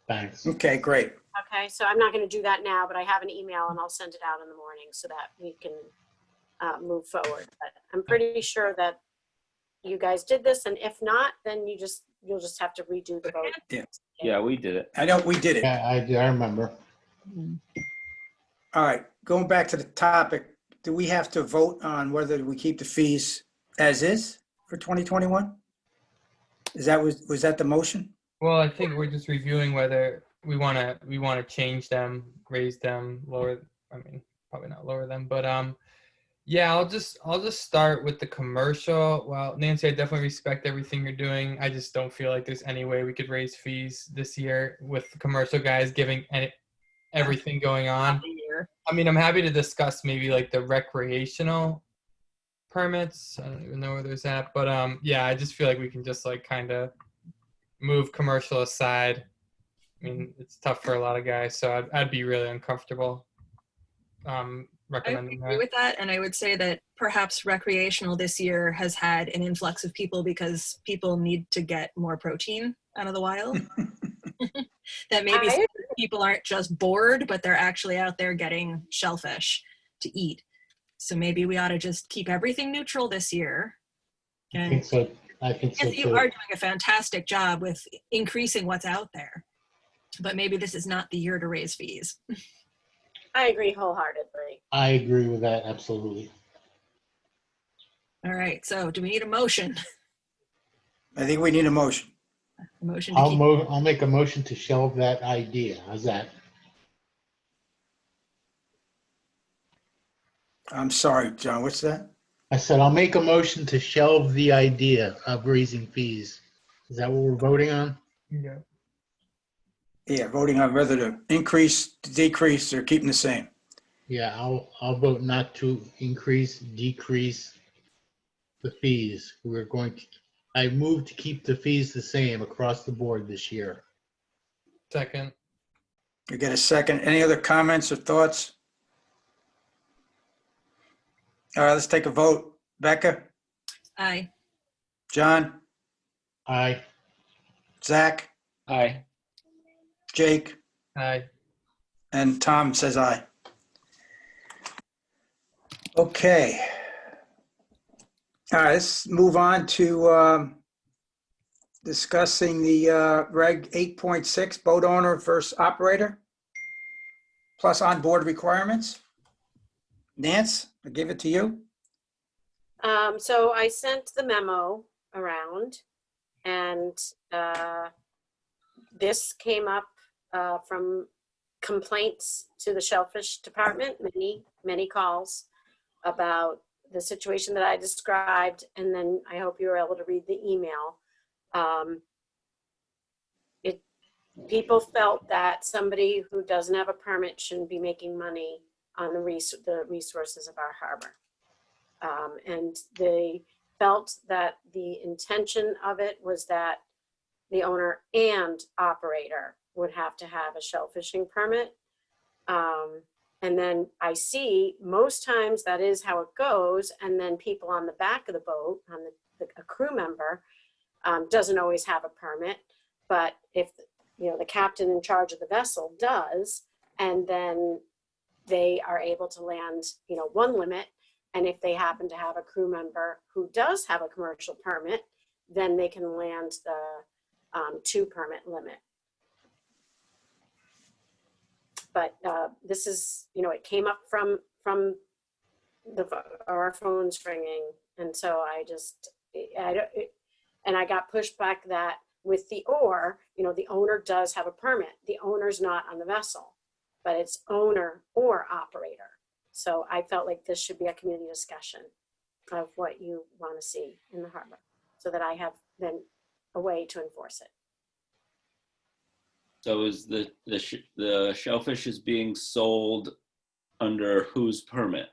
Thanks. Okay, great. Okay, so I'm not going to do that now, but I have an email and I'll send it out in the morning so that we can move forward. But I'm pretty sure that you guys did this, and if not, then you'll just have to redo the vote. Yeah, we did it. I know we did it. Yeah, I remember. All right, going back to the topic, do we have to vote on whether we keep the fees as is for 2021? Was that the motion? Well, I think we're just reviewing whether we want to change them, raise them, lower. I mean, probably not lower them, but yeah, I'll just start with the commercial. Well, Nancy, I definitely respect everything you're doing. I just don't feel like there's any way we could raise fees this year with the commercial guys giving everything going on. I mean, I'm happy to discuss maybe like the recreational permits. I don't even know where there's at, but yeah, I just feel like we can just like kind of move commercial aside. I mean, it's tough for a lot of guys, so I'd be really uncomfortable recommending agree that. with that, and I would say that perhaps recreational this year has had an influx of people because people need to get more protein out of the wild. That maybe I- people aren't just bored, but they're actually out there getting shellfish to eat. So maybe we ought to just keep everything neutral this year. I And think so. I think so Nancy, you too. are doing a fantastic job with increasing what's out there, but maybe this is not the year to raise fees. I agree wholeheartedly. I agree with that, absolutely. All right, so do we need a motion? I think we need a motion. A motion to keep. I'll make a motion to shelve that idea. How's that? I'm sorry, John, what's that? I said I'll make a motion to shelve the idea of raising fees. Is that what we're voting on? Yeah. Yeah, voting on whether to increase, decrease, or keep them the same. Yeah, I'll vote not to increase, decrease the fees. I move to keep the fees the same across the board this year. Second. You get a second. Any other comments or thoughts? All right, let's take a vote. Becca, Aye. John, Aye. Zach, Aye. Jake, Aye. and Tom says aye. Okay. All right, let's move on to discussing the Reg 8.6 boat owner versus operator plus onboard requirements. Nance, I give it to you. So I sent the memo around, and this came up from complaints to the Shellfish department, many calls about the situation that I described, and then I hope you were able to read the email. People felt that somebody who doesn't have a permit shouldn't be making money on the resources of our harbor. And they felt that the intention of it was that the owner and operator would have to have a shellfishing permit. And then I see most times that is how it goes. And then people on the back of the boat, on a crew member, doesn't always have a permit. But if the captain in charge of the vessel does, and then they are able to land one limit. And if they happen to have a crew member who does have a commercial permit, then they can land the 2 permit limit. But this is, it came up from our phones ringing. And so I got pushed back that with the the owner does have a permit. The owner's not on the vessel, but it's owner or operator. So I felt like this should be a community discussion of what you want to see in the harbor, so that I have then a way to enforce it. So is the shellfish is being sold under whose permit?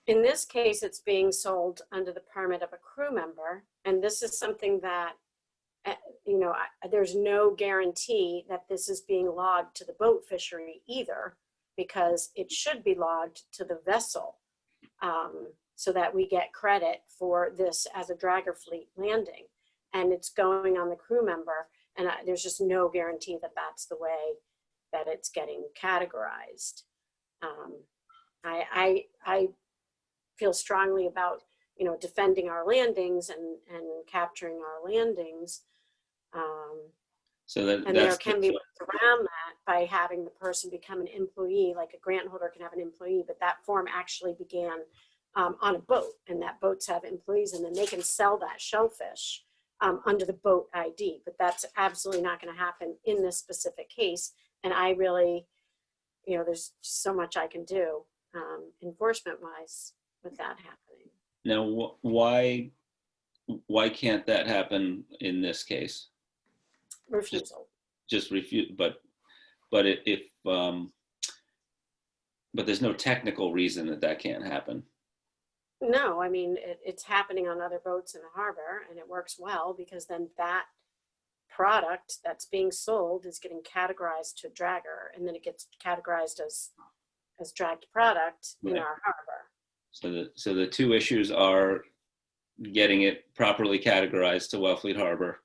In this case, it's being sold under the permit of a crew member. And this is something that, there's no guarantee that this is being logged to the boat fishery either, because it should be logged to the vessel, so that we get credit for this as a dragger fleet landing. And it's going on the crew member. And there's just no guarantee that that's the way that it's getting categorized. I feel strongly about, defending our landings and capturing our landings. So that And there can be ways around that by having the person become an employee, like a grant holder can have an employee, but that form actually began on a boat, and that boats have employees, and then they can sell that shellfish under the boat ID. But that's absolutely not going to happen in this specific case. And I really, there's so much I can do enforcement wise with that happening. now why can't that happen in this case? Refusal. Just refuse, but there's no technical reason that can't happen. No, I mean, it's happening on other boats in the harbor, and it works well because then that product that's being sold is getting categorized to dragger, and then it gets categorized as as dragged product in Right. our harbor. So the two issues are getting it properly categorized to Wellfleet Harbor,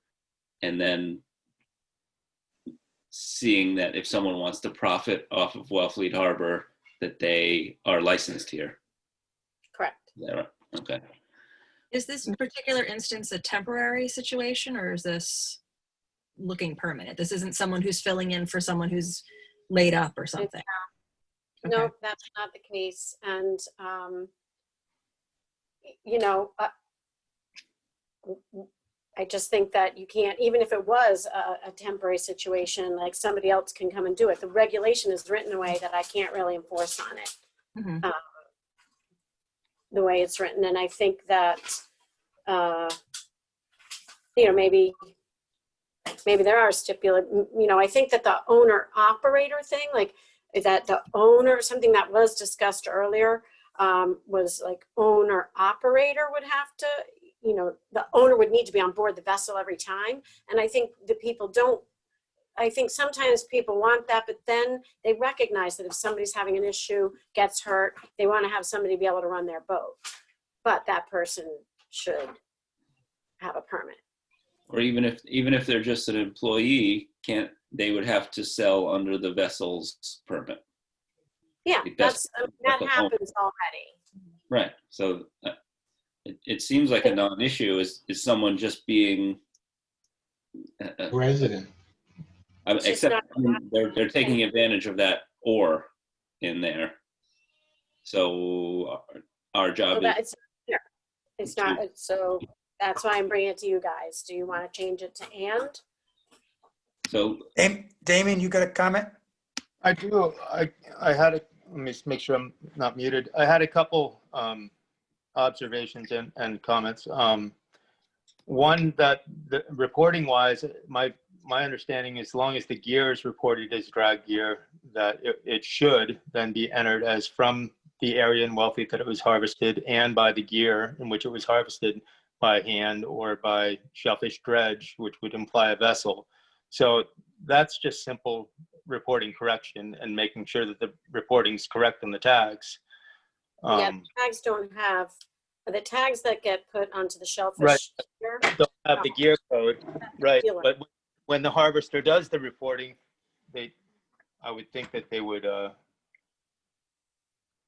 and then seeing that if someone wants to profit off of Wellfleet Harbor, that they are licensed here. Correct. Is that right? Okay. Is this particular instance a temporary situation, or is this looking permanent? This isn't someone who's filling in for someone who's laid up or something. No, Okay. that's not the case. And, you know, I just think that you can't, even if it was a temporary situation, like somebody else can come and do it. The regulation is written in a way that I can't really enforce on it. Mhm. The way it's written. And I think that, you know, maybe there are you know, I think that the owner operator thing, like that the owner, something that was discussed earlier, was like owner operator would have to, you know, the owner would need to be on board the vessel every time. And I think the people don't, I think sometimes people want that, but then they recognize that if somebody's having an issue, gets hurt, they want to have somebody be able to run their boat. But that person should have a permit. Or even if they're just an employee, they would have to sell under the vessel's permit. Yeah, Like that the owner. happens already. Right. So it seems like a non-issue is someone just being Resident. It's just except not- I mean, they're taking advantage of that "or" in there. So our So job that is it's not, so that's why I'm bringing it to you guys. Do you want to change it to and? so Damien, you got a comment? I do. I had a, let me just make sure I'm not muted. I had a couple observations and comments. One, that the reporting wise, my understanding, as long as the gear is reported as drag gear, that it should then be entered as from the area in Wellfleet that it was harvested, and by the gear in which it was harvested by hand or by shellfish dredge, which would imply a vessel. So that's just simple reporting correction and making sure that the reporting's correct on the tags. Yeah, tags don't have, the tags that get put onto the shellfish. Right. gear, Don't have the gear code, right? Dealer. But when the harvester does the reporting, I would think that they would,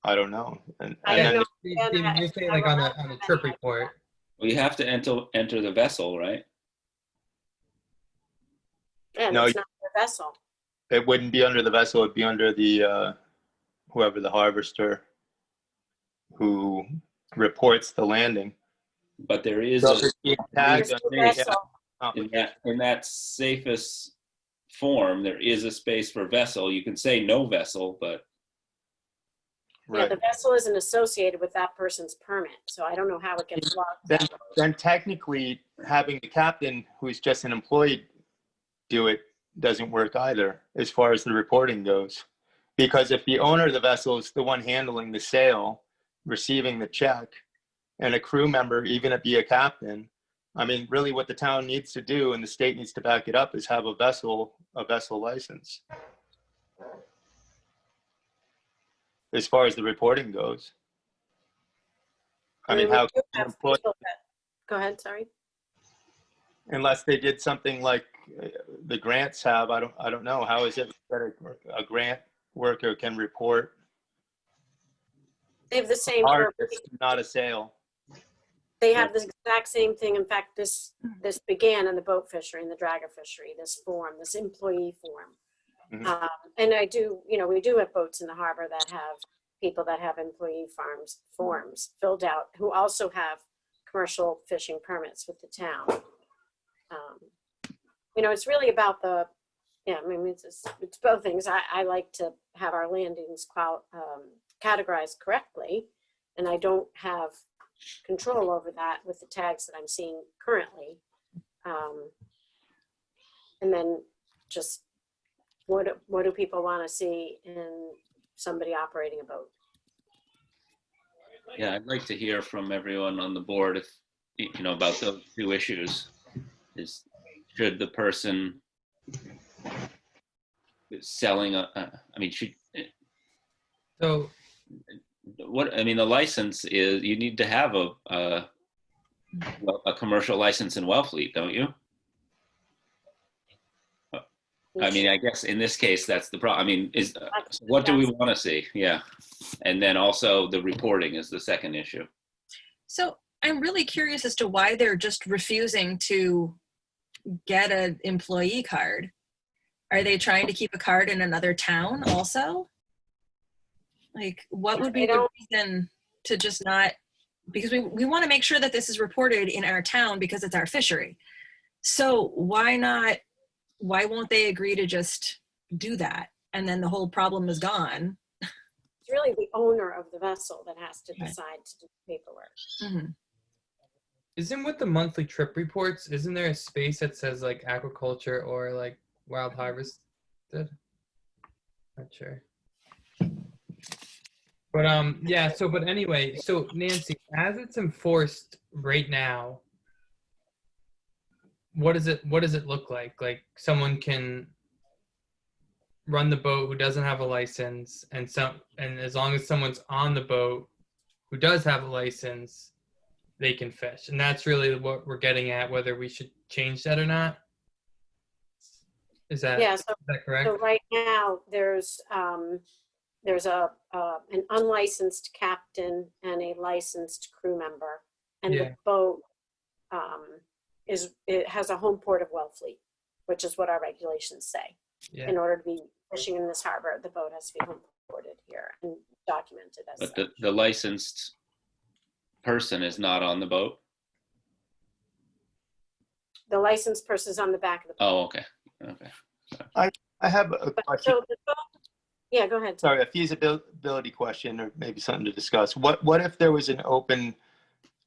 I don't know. And I then don't You know. And you say like on the trip report. well, you have to enter the vessel, right? And No, it's not the vessel. it wouldn't be under the vessel, it'd be under the, whoever the harvester who reports the landing. But there is So a, if it's being There's tagged the underneath, vessel. in that safest form, there is a space for vessel. You can say no vessel, but Yeah, right. the vessel isn't associated with that person's permit, so I don't know how it gets logged. Then technically having the captain, who's just an employee, do it doesn't work either, as far as the reporting goes. Because if the owner of the vessel is the one handling the sale, receiving the check, and a crew member, even if be a captain, I mean, really what the town needs to do, and the state needs to back it up, is have a vessel license. As far as the reporting goes. I mean, we how do can have an employee, people that- Go ahead, sorry. unless they did something like the grants have, I don't know, how is it that a grant worker can report They have the same harvest, purpose. not a sale? They have the exact same thing. In fact, this began in the boat fishery, in the dragger fishery, this form, this employee form. Mhm. And I do, you know, we do have boats in the harbor that have people that have employee forms filled out, who also have commercial fishing permits with the town. You know, it's really about the, yeah, I mean, it's both things. I like to have our landings categorized correctly, and I don't have control over that with the tags that I'm seeing currently. And then just what do people want to see in somebody operating a boat? yeah, I'd like to hear from everyone on the board if you know about those two issues. Is should the person selling I mean, So What, I mean, the license is, you need to have a commercial license in Wellfleet, don't you? I mean, I guess in this case, that's the problem. I mean, what do we want to see? Yeah. And then also the reporting is the second issue. So I'm really curious as to why they're just refusing to get an employee card. Are they trying to keep a card in another town also? Like, what would be the reason to just not, because we want to make sure that this is reported in our town because it's our fishery. So why won't they agree to just do that? And then the whole problem is gone. It's really the owner of the vessel that has to decide to do the paperwork. Mm-hmm. isn't with the monthly trip reports, isn't there a space that says like aquaculture or like wild harvested? Not sure. But yeah, so but anyway, so Nancy, as it's enforced right now, what does it look like? Like someone can run the boat who doesn't have a license, and as long as someone's on the boat who does have a license, they can fish. And that's really what we're getting at, whether we should change that or not. Is that correct? So right now there's an unlicensed captain and a licensed crew member, and the boat it has a home port of Wellfleet, which is what our regulations say. Yeah. In order to be fishing in this harbor, the boat has to be home ported here and documented as But the licensed person is not on the boat? The licensed person is on the back of the boat. Oh, okay. Okay. I have a question. So yeah, go ahead. Sorry, a feasibility question, or maybe something to discuss. What if there was an open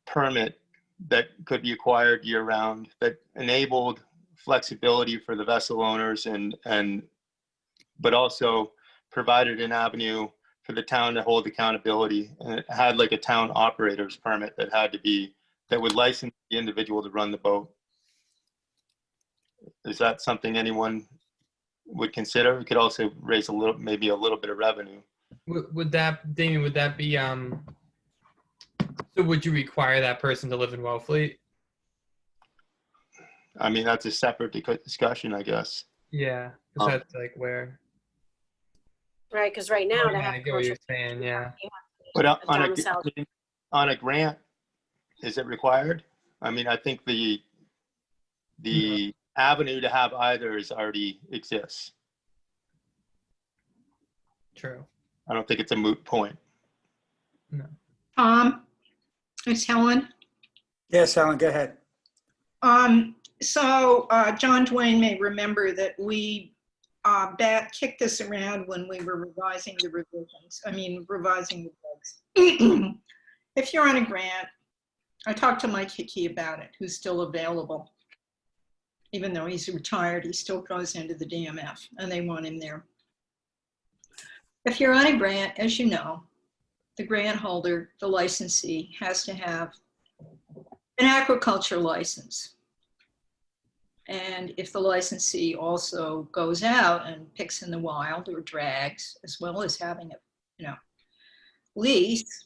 permit that could be acquired year round that enabled flexibility for the vessel owners but also provided an avenue for the town to hold accountability, and it had like a town operator's permit that would license the individual to run the boat? Is that something anyone would consider? It could also raise maybe a little bit of revenue. Would that, Damien, would that be, so would you require that person to live in Wellfleet? I mean, that's a separate discussion, I guess. Yeah, because that's like where. Right, because right now to have I get what you're saying, yeah. But on a grant, is it required? I mean, I think the avenue to have either already exists. True. I don't think it's a moot point. No. It's Helen. Yes, Helen, go ahead. So John Dwayne may remember that we kicked this around when we were revising the regs. If you're on a grant, I talked to Mike Hickey about it, who's still available. Even though he's retired, he still goes into the DMF, and they want him there. If you're on a grant, as you know, the grant holder, the licensee, has to have an aquaculture license. And if the licensee also goes out and picks in the wild or drags, as well as having a lease,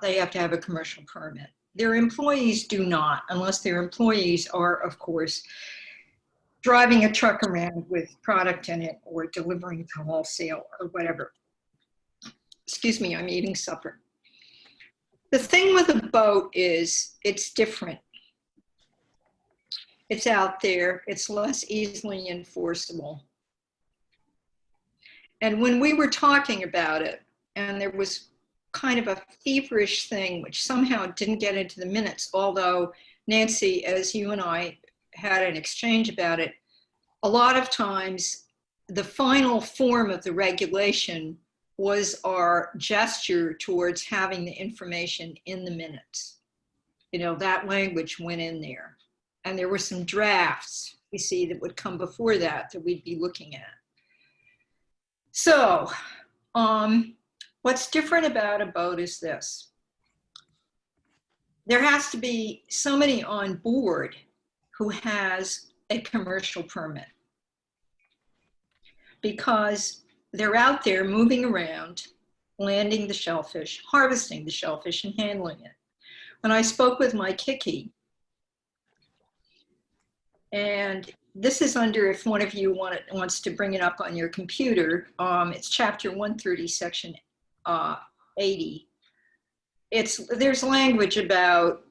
they have to have a commercial permit. Their employees do not, unless their employees are, of course, driving a truck around with product in it or delivering to wholesale or whatever. Excuse me, I'm eating supper. The thing with a boat is it's different. It's out there, it's less easily enforceable. And when we were talking about it, and there was kind of a feverish thing, which somehow didn't get into the minutes, although Nancy, as you and I had an exchange about it, a lot of times the final form of the regulation was our gesture towards having the information in the minutes. That language went in there. And there were some drafts, you see, that would come before that we'd be looking at. So, what's different about a boat is this. There has to be somebody on board who has a commercial permit, because they're out there moving around landing the shellfish, harvesting the shellfish, and handling it. When I spoke with my Kiki, and this is under, if one of you wants to bring it up on your computer, it's chapter 130, section 80. There's language about,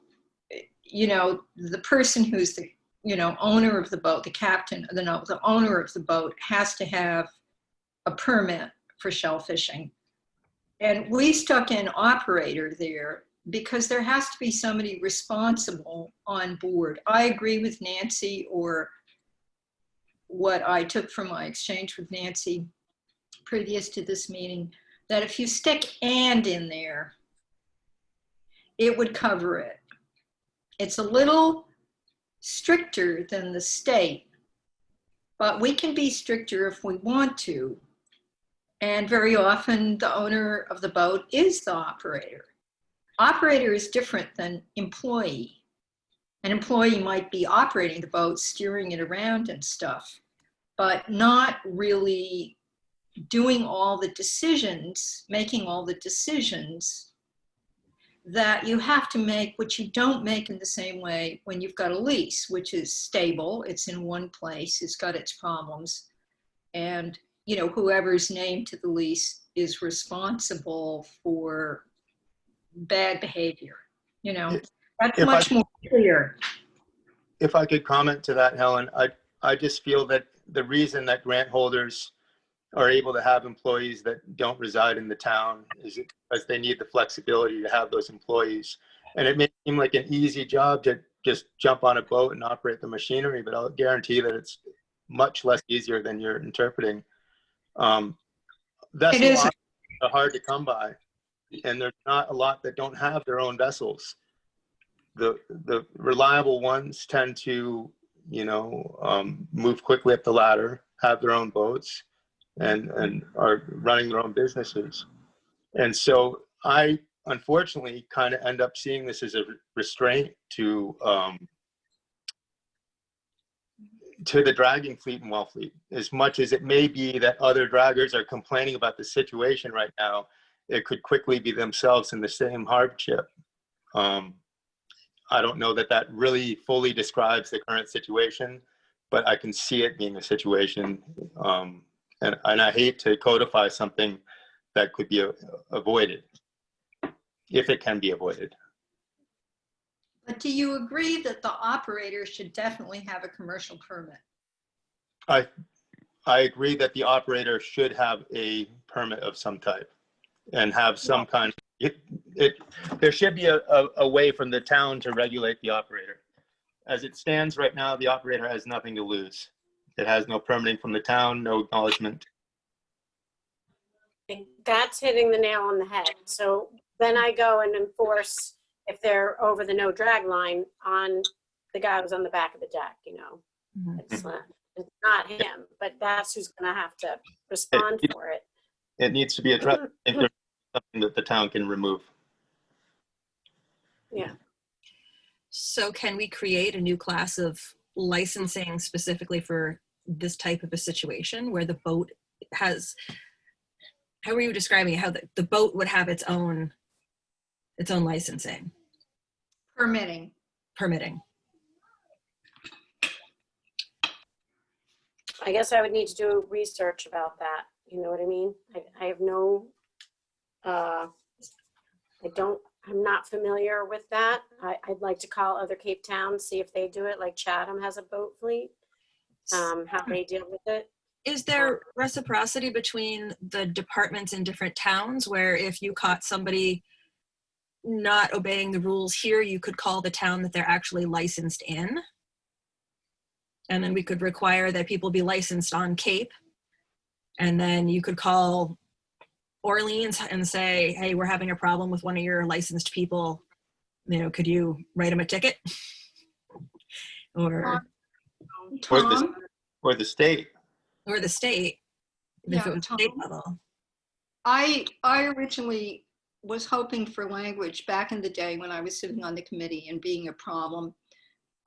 the person who's the, owner of the boat, the captain, the owner of the boat has to have a permit for shellfishing. And we stuck in operator there because there has to be somebody responsible on board. I agree with Nancy, or what I took from my exchange with Nancy previous to this meeting, that if you stick "and" in there, it would cover it. It's a little stricter than the state, but we can be stricter if we want to. And very often the owner of the boat is the operator. Operator is different than employee. An employee might be operating the boat, steering it around and stuff, but not really doing all the decisions, making all the decisions that you have to make, which you don't make in the same way when you've got a lease, which is stable, it's in one place, it's got its problems, and whoever's named to the lease is responsible for bad behavior. That's much more clear. If I could comment to that, Helen, I just feel that the reason that grant holders are able to have employees that don't reside in the town is because they need the flexibility to have those employees. And it may seem like an easy job to just jump on a boat and operate the machinery, but I'll guarantee that it's much less easier than you're interpreting. Vessels are hard to come by, and there's not a lot that don't have their own vessels. The reliable ones tend to, move quickly up the ladder, have their own boats, and are running their own businesses. And so I, unfortunately, kind of end up seeing this as a restraint to the dragging fleet and well fleet. As much as it may be that other draggers are complaining about the situation right now, it could quickly be themselves in the same hardship. I don't know that that really fully describes the current situation, but I can see it being a situation. And I hate to codify something that could be avoided, if it can be avoided. But do you agree that the operator should definitely have a commercial permit? I agree that the operator should have a permit of some type and have some kind of, there should be a way from the town to regulate the operator. As it stands right now, the operator has nothing to lose. It has no permitting from the town, no acknowledgement. That's hitting the nail on the head. So then I go and enforce if they're over the no drag line on the guy who's on the back of the deck, It's not him, but that's who's going to have to respond for it. It needs to be addressed. I think there's something that the town can remove. Yeah. So can we create a new class of licensing specifically for this type of a situation where the boat has, how are you describing it? How the boat would have its own licensing? Permitting. I guess I would need to do research about that. You know what I mean? I have no, I'm not familiar with that. I'd like to call other Cape Towns, see if they do it, like Chatham has a boat fleet, how they deal with it. Is there reciprocity between the departments in different towns where if you caught somebody not obeying the rules here, you could call the town that they're actually licensed in? And then we could require that people be licensed on Cape. And then you could call Orleans and say, hey, we're having a problem with one of your licensed people. Could you write them a ticket? Or the state. Or the state, if it was Tom, state level. I originally was hoping for language back in the day when I was sitting on the committee and being a problem.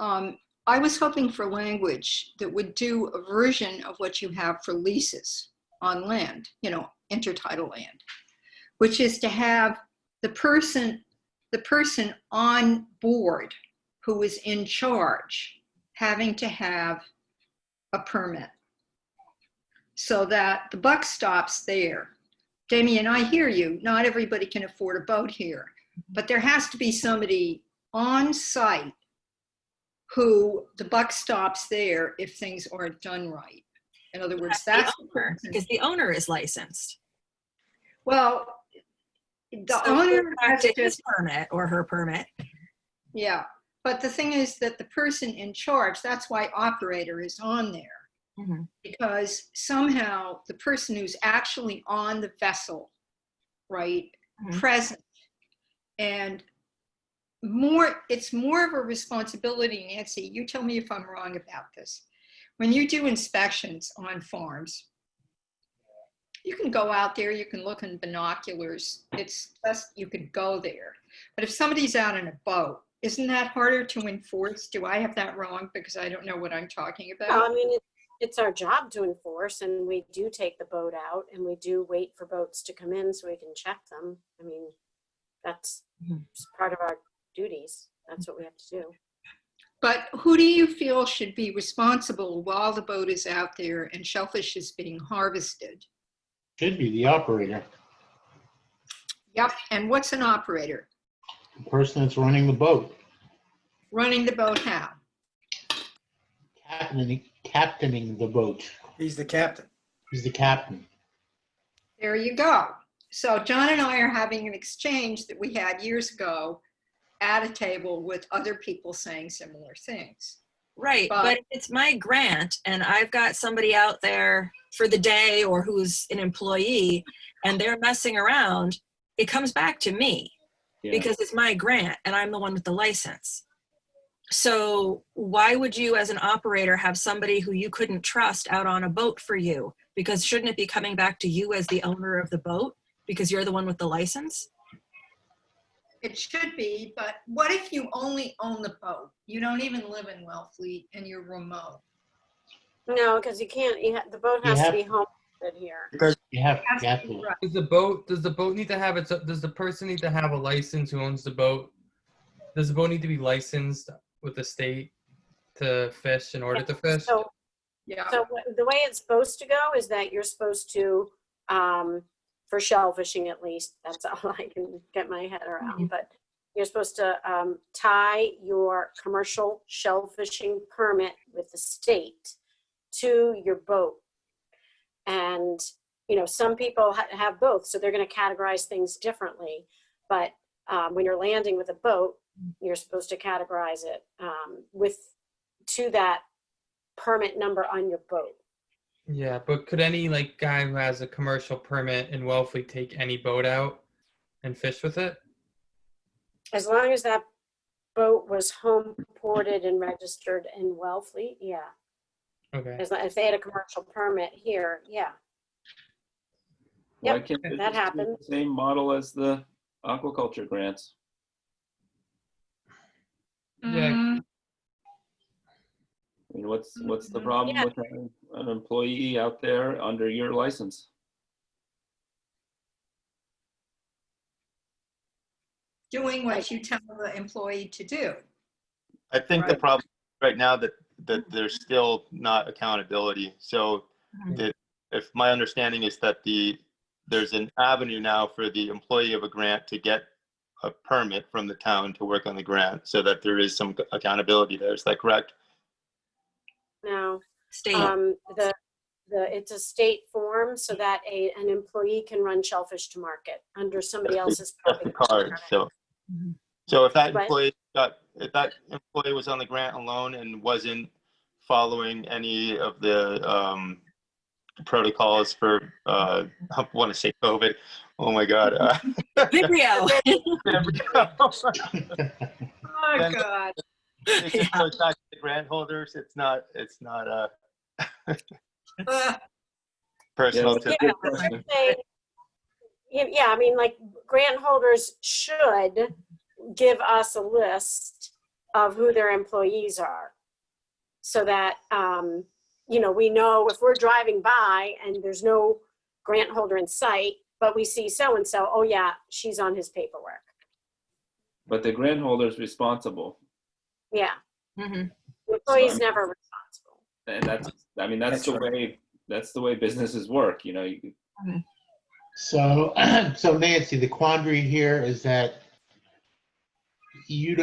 I was hoping for language that would do a version of what you have for leases on land, intertidal land, which is to have the person on board who is in charge having to have a permit, so that the buck stops there. Damien, I hear you. Not everybody can afford a boat here, but there has to be somebody on site who the buck stops there if things aren't done right. In other words, that's the owner, because the owner is licensed. well, the So owner back has to to, his permit or her permit. yeah. But the thing is that the person in charge, that's why operator is on there. Mm-hmm. Because somehow the person who's actually on the vessel, right, Mhm. present, and it's more of a responsibility, Nancy, you tell me if I'm wrong about this. When you do inspections on farms, you can go out there, you can look in binoculars, it's just, you could go there. But if somebody's out in a boat, isn't that harder to enforce? Do I have that wrong? Because I don't know what I'm talking about. Well, I mean, it's our job to enforce, and we do take the boat out, and we do wait for boats to come in so we can check them. I mean, that's part of our duties. That's what we have to do. But who do you feel should be responsible while the boat is out there and shellfish is being harvested? Should be the operator, Yep, and what's an operator? the person that's running the boat, Running the boat how? captaining the boat. He's the captain. He's the captain. There you go. So John and I are having an exchange that we had years ago at a table with other people saying similar things. Right, but it's my grant and I've got somebody out there for the day or who's an employee and they're messing around, it comes back to me because it's my grant and I'm the one with the license. So why would you as an operator have somebody who you couldn't trust out on a boat for you? Because shouldn't it be coming back to you as the owner of the boat because you're the one with the license? It should be, but what if you only own the boat? You don't even live in Wellfleet and you're remote. No, because you can't. The boat has to be homestead here. You have Has to. to be right. Does the boat need to have does the person need to have a license who owns the boat? Does the boat need to be licensed with the state to fish in order to fish? So, Yeah. so the way it's supposed to go is that you're supposed to, for shellfishing at least, that's all I can get my head around, but you're supposed to tie your commercial shellfishing permit with the state to your boat. And, you know, some people have both, so they're going to categorize things differently. But when you're landing with a boat, you're supposed to categorize it to that permit number on your boat. Yeah, but could any guy who has a commercial permit in Wellfleet take any boat out and fish with it? As long as that boat was home ported and registered in Wellfleet, yeah. Okay. If they had a commercial permit here, yeah. Why Yep, can't they that just do happened. the same model as the aquaculture grants? Yeah. I mean, what's the problem with having an employee out there under your license? Doing what you tell the employee to do. I think the Right. problem right now that there's still not accountability. So if my understanding is that there's an avenue now for the employee of a grant to get a permit from the town to work on the grant, so that there is some accountability there. Is that correct? No. State. It's a state form so that an employee can run shellfish to market under somebody else's That's the permit. card. So Mhm. so if that What? employee was on the grant alone and wasn't following any of the protocols for I want to say COVID. Oh my God. Vibrio. Oh, Then- God. It just goes back to the grant holders. It's not personal that's to a good question. Yeah, I mean, like grant holders should give us a list of who their employees are so that, we know if we're driving by and there's no grant holder in sight, but we see so-and-so, oh yeah, she's on his paperwork. But the grant holder's responsible. Yeah, Mhm. the employee's So, never responsible. And that's That's the way businesses work, you know. So, so Nancy, the quandary here is that you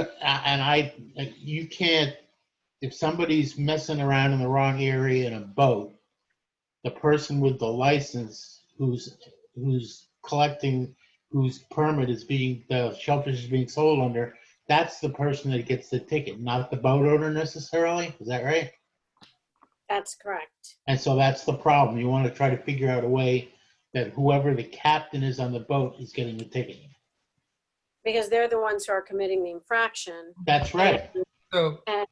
can't, if somebody's messing around in the wrong area in a boat, the person with the license who's collecting, whose permit is the shellfish is being sold under, that's the person that gets the ticket, not the boat owner necessarily. Is that right? That's correct. And so that's the problem. You want to try to figure out a way that whoever the captain is on the boat is getting the ticket. Because they're the ones who are committing the infraction. That's right. So And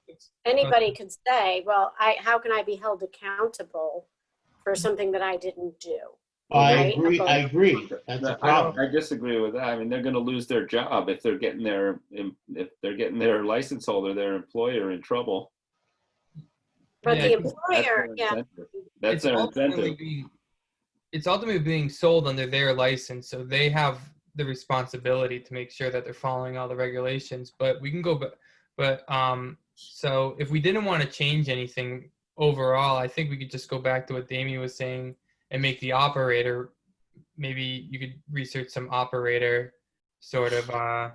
anybody could say, well, how can I be held accountable for something that I didn't do? I Right? agree. That's a problem. I disagree with that. I mean, they're going to lose their job if they're getting their license holder, their employer, in trouble. But Yeah, the That's employer, their yeah, incentive. That's their incentive. It's ultimately being sold under their license, so they have the responsibility to make sure that they're following all the regulations. But we can go back. But so if we didn't want to change anything overall, I think we could just go back to what Damien was saying and make the operator. Maybe you could research some operator sort of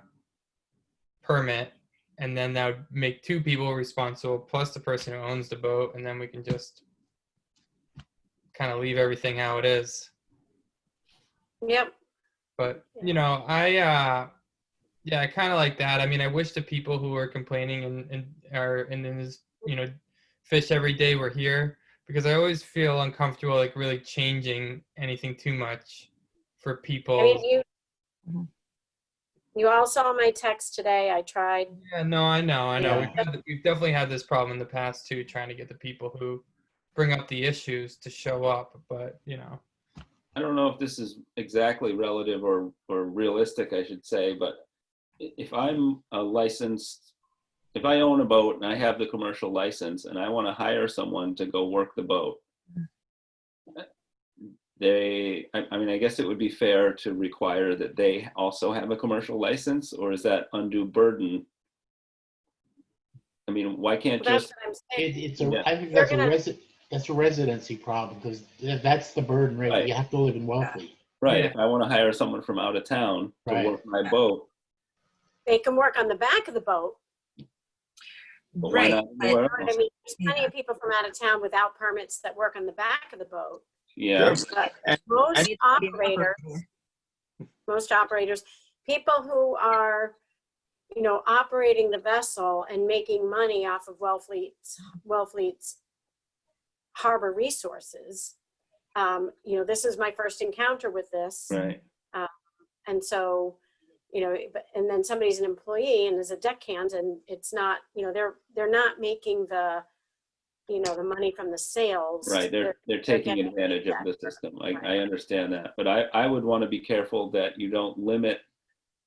permit, and then that would make 2 people responsible plus the person who owns the boat, and then we can just kind of leave everything how it is. yep. But you know, I kind of like that. I mean, I wish the people who are complaining and are in this, you know, fish every day were here, because I always feel uncomfortable like really changing anything too much for people. I mean, you all saw my text today. I tried. Yeah, no, I know. Yeah. We've definitely had this problem in the past too, trying to get the people who bring up the issues to show up. But you know, I don't know if this is exactly relative or realistic, I should say, but if I'm if I own a boat and I have the commercial license and I want to hire someone to go work the boat, I mean, I guess it would be fair to require that they also have a commercial license, or is that undue burden? I mean, why can't That's just, what I'm saying. I think They're that's a residency problem, because that's the burden rate. Right. You have to live in Wellfleet. right, Yeah. if I want to hire someone from out of town to Right. work my boat, They can work on the back of the boat. but why Right. not but- anywhere I else? mean, there's plenty of people from out of town without permits that work on the back of the boat. Yeah, But And- most and- operators, people who are, you know, operating the vessel and making money off of Wellfleet's harbor resources. You know, this is my first encounter with this. right. And so, you know, and then somebody's an employee and is a deckhand, and it's not, you know, they're not making the, you know, the money from the sales. Right, they're taking getting advantage of the system. I understand that, but I would want to be careful that you don't limit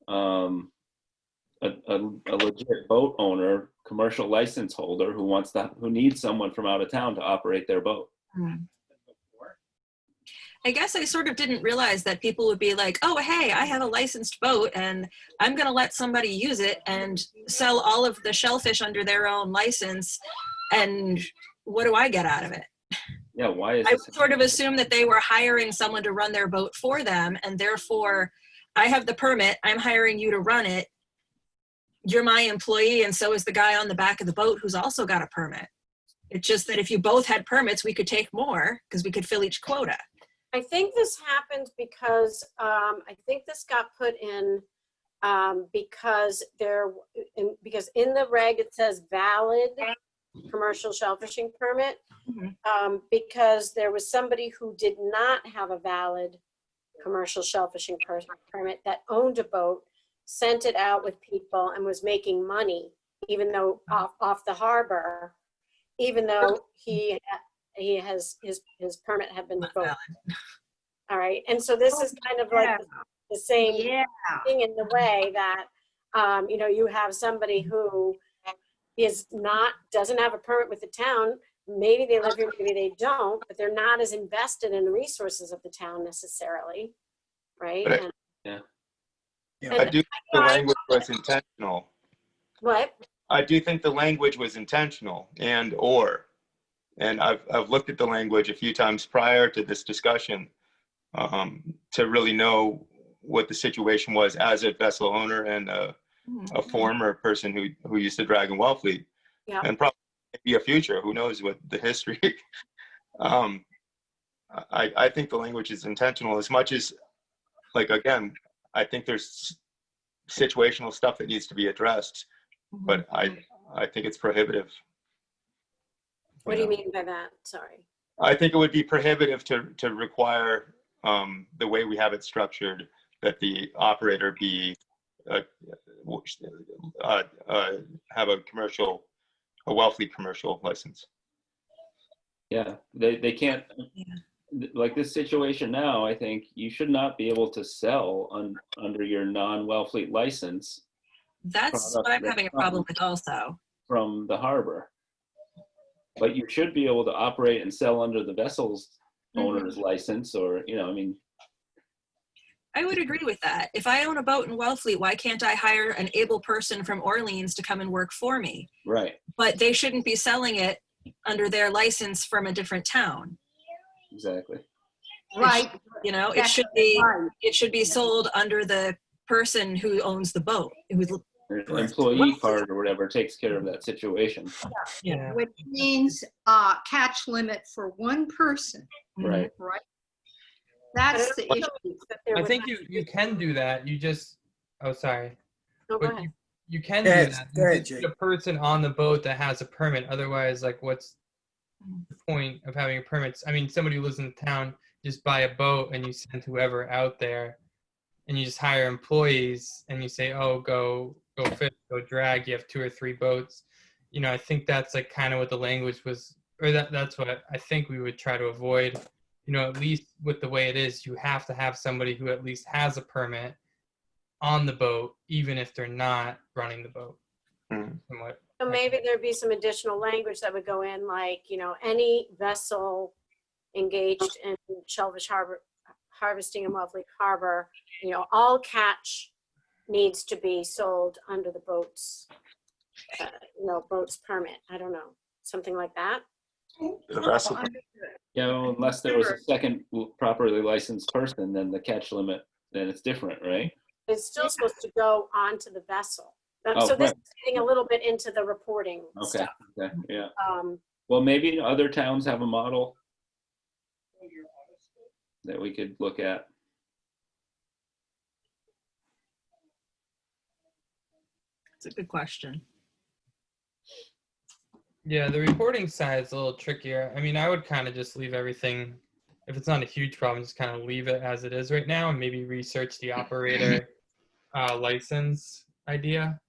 a legit boat owner, commercial license holder who needs someone from out of town to operate their boat. I guess I sort of didn't realize that people would be like, oh, hey, I have a licensed boat and I'm going to let somebody use it and sell all of the shellfish under their own license. And what do I get out of it? Yeah, why is I this? would sort of assume that they were hiring someone to run their boat for them. And therefore, I have the permit. I'm hiring you to run it. You're my employee. And so is the guy on the back of the boat who's also got a permit. It's just that if you both had permits, we could take more because we could fill each quota. I think this happened because I think this got put in because in the reg it says valid commercial shellfishing permit, because there was somebody who did not have a valid commercial shellfishing permit that owned a boat, sent it out with people, and was making money, even though off the harbor, even though his permit had been revoked. All right, and so this is kind of like the same thing in the way that you know, you have somebody who doesn't have a permit with the town. Maybe they live here, maybe they don't, but they're not as invested in the resources of the town necessarily, right? But And- Yeah. I do think the I- language was intentional. What? I do think the language was intentional and or. And I've looked at the language a few times prior to this discussion to really know what the situation was as a vessel owner and a former person who used to drag in Wellfleet, Yeah. and probably be a future. Who knows what the history? I think the language is intentional as much as, like, again, I think there's situational stuff that needs to be addressed, but I think it's prohibitive. What do you mean by that? Sorry. I think it would be prohibitive to require the way we have it structured that the operator be have a Wellfleet commercial license. Yeah, they can't, like this situation now, I think you should not be able to sell under your non-Wellfleet license That's what I'm having a problem with also. from the harbor. But you should be able to operate and sell under the vessel's owner's license, or, I mean. I would agree with that. If I own a boat in Wellfleet, why can't I hire an able person from Orleans to come and work for me? Right. But they shouldn't be selling it under their license from a different town. Exactly. Right. It should be sold under the person who owns the boat. Employee card or whatever takes care of that situation. Yeah. Which means catch limit for one person, Right. right? That's the issue. I think you can do that. You just, oh, sorry. No, go But ahead. you can Go do ahead, that. go ahead, You just Jake. need a person on the boat that has a permit. Otherwise, like, what's the point of having a permit? I mean, somebody who lives in the town, just buy a boat and you send whoever out there, and you just hire employees and you say, oh, go fish, go drag. You have 2 or 3 boats. I think that's like kind of what the language was, or that's what I think we would try to avoid. At least with the way it is, you have to have somebody who at least has a permit on the boat, even if they're not running the boat. Somewhat. So maybe there'd be some additional language that would go in, like, any vessel engaged in shellfish harvesting in Wellfleet Harbor, all catch needs to be sold under the boat's, boat's permit. I don't know, something like that. The vessel. Unless there was a second properly licensed person, then the catch limit, then it's different, right? It's still supposed to go onto the vessel. Oh, So this right. is getting a little bit into the reporting Okay. stuff. Okay. Yeah. Um, Well, maybe other towns have a model that we could look at. It's a good question. Yeah, the reporting side is a little trickier. I mean, I would kind of just leave everything, if it's not a huge problem, just kind of leave it as it is right now and maybe research the operator license idea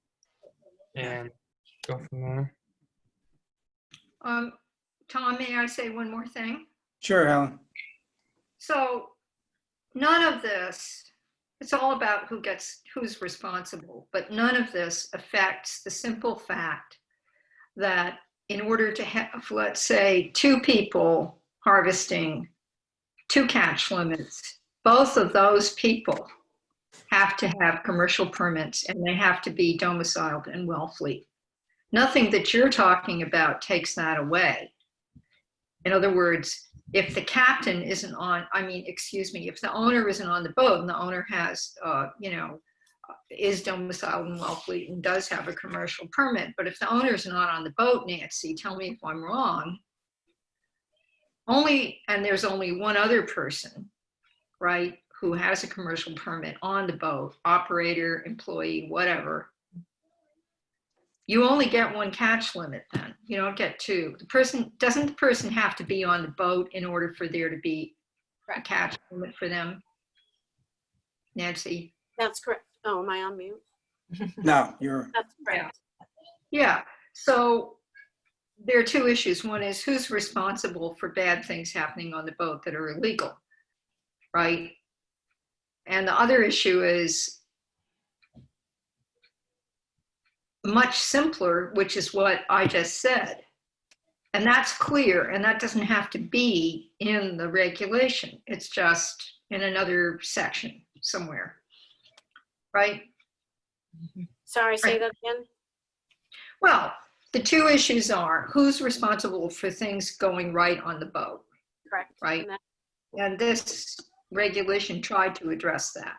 and go from there. Tom, may I say one more thing? Sure, Helen. So none of this, it's all about who's responsible, but none of this affects the simple fact that in order to have, let's say, 2 people harvesting 2 catch limits, both of those people have to have commercial permits and they have to be domiciled in Wellfleet. Nothing that you're talking about takes that away. In other words, if the captain isn't on, if the owner isn't on the boat and the owner has, is domiciled in Wellfleet and does have a commercial permit, but if the owner's not on the boat, Nancy, tell me if I'm wrong, and there's only one other person, right, who has a commercial permit on the boat, operator, employee, whatever, you only get 1 catch limit then. You don't get 2. Doesn't the person have to be on the boat in order for there to be a catch limit for them? Nancy? That's correct. Oh, am I on mute? No, you're, That's correct. Yeah. So there are 2 issues. One is who's responsible for bad things happening on the boat that are illegal, right? And the other issue is much simpler, which is what I just said. And that's clear, and that doesn't have to be in the regulation. It's just in another section. somewhere, right? Sorry, say that again? Well, the two issues are who's responsible for things going right on the boat, Correct. right? And that- And this regulation tried to address that.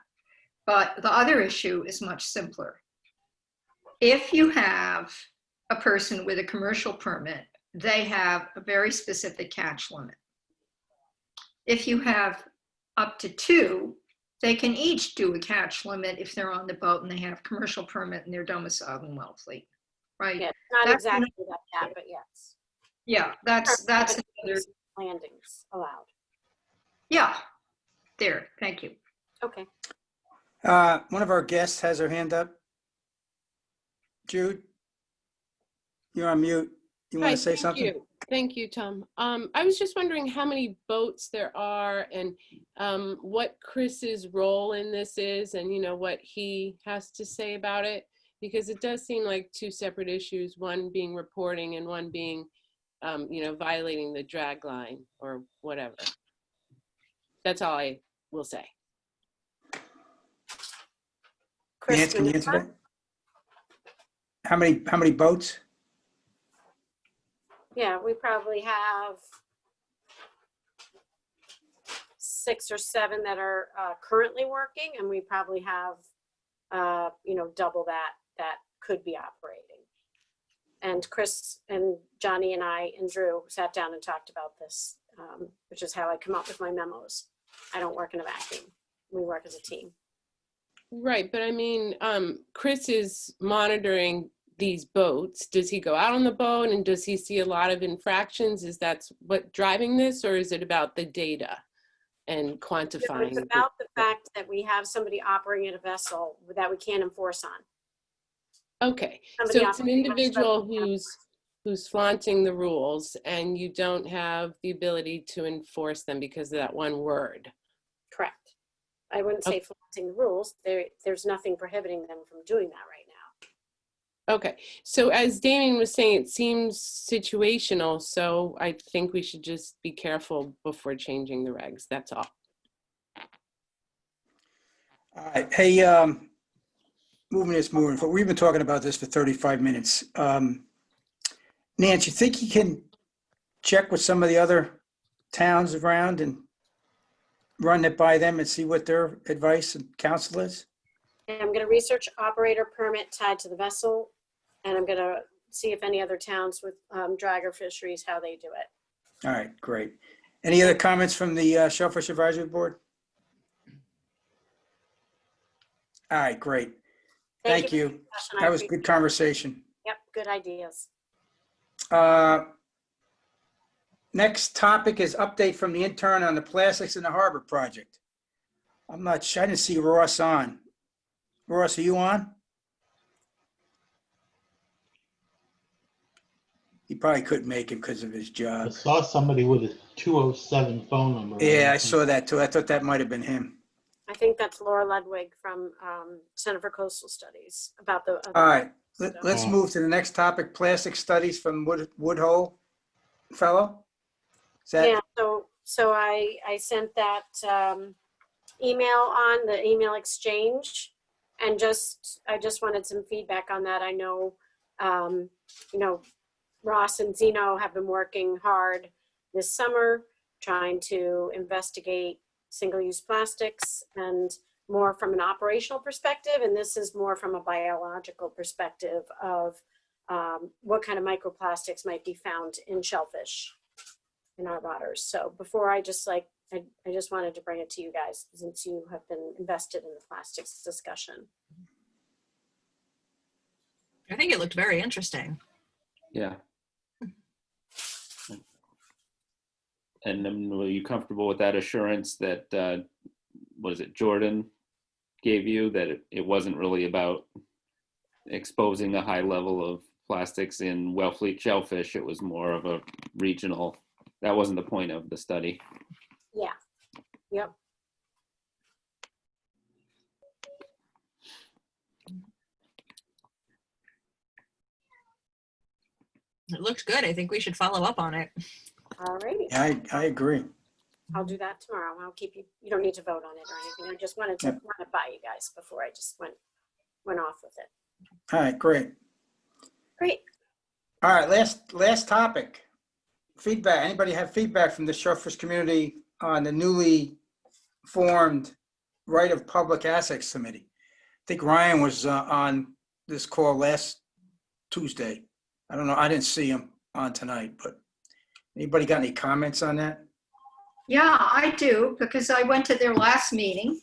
But the other issue is much simpler. If you have a person with a commercial permit, they have a very specific catch limit. If you have up to two, they can each do a catch limit if they're on the boat and they have commercial permit and they're domiciled in Wellfleet, right? Yeah, not That's exactly that cat, but yes. Yeah, that's another, Landings allowed. yeah, there, thank you. Okay. One of our guests has her hand up. Jude, you're on mute. You want Hi, to say thank something? you. Thank you, Tom. I was just wondering how many boats there are and what Chris's role in this is and, you know, what he has to say about it, because it does seem like two separate issues, one being reporting and one being, you know, violating the drag line or whatever. That's all I will say. Chris, Nance, can you answer that? How many boats? Yeah, we probably have 6 or 7 that are currently working, and we probably have, you know, double that could be operating. And Chris and Johnny and I and Drew sat down and talked about this, which is how I come up with my memos. I don't work in a vacuum. We work as a team. Right, but I mean, Chris is monitoring these boats. Does he go out on the boat and does he see a lot of infractions? Is that what driving this, or is it about the data and quantifying? It's about the fact that we have somebody operating a vessel that we can't enforce on. Okay, Somebody so it's an operating a individual vessel. who's flaunting the rules and you don't have the ability to enforce them because of that one word. Correct. I wouldn't say flaunting the rules. There's nothing prohibiting them from doing that right now. Okay, so as Damien was saying, it seems situational, so I think we should just be careful before changing the regs, that's all. All right. Hey, moving forward. We've been talking about this for 35 minutes. Nance, you think you can check with some of the other towns around and run it by them and see what their advice and counsel is? And I'm going to research operator permit tied to the vessel, and I'm going to see if any other towns with dragger fisheries, how they do it. All right, great. Any other comments from the Shellfish Advisory Board? All right, great. Thank for the you. discussion. I That was appreciate good conversation. it. Yep, good ideas. Next topic is update from the intern on the plastics in the harbor project. I'm not sure, I didn't see Ross on. Ross, are you on? He probably couldn't make it because of his I job. saw somebody with a 207 phone number. Yeah, I saw that too. I thought that might have been him. I think that's Laura Ludwig from Center for Coastal Studies about the. All right, let's move to the next topic, plastic studies from Woodhull fellow. Is that? Yeah, so I sent that email on the email exchange, and I just wanted some feedback on that. I know, you know, Ross and Zeno have been working hard this summer trying to investigate single-use plastics, and more from an operational perspective, and this is more from a biological perspective of what kind of microplastics might be found in shellfish in our waters. So before I just wanted to bring it to you guys since you have been invested in the plastics discussion. I think it looked very interesting. Yeah. And then were you comfortable with that assurance that, what is it, Jordan gave you, that it wasn't really about exposing a high level of plastics in Wellfleet shellfish? It was more of a regional, that wasn't the point of the study. Yeah, yep. It looked good. I think we should follow up on it. All righty. I agree. I'll do that tomorrow. I'll keep you, you don't need to vote on it or anything. I just wanted to Yep. run it by you guys before I just went off with it. All right, great. Great. All right, last topic. Feedback. Anybody have feedback from the Shellfish community on the newly formed Right of Public Assets Committee? I think Ryan was on this call last Tuesday. I don't know. I didn't see him on tonight, but anybody got any comments on that? Yeah, I do, because I went to their last meeting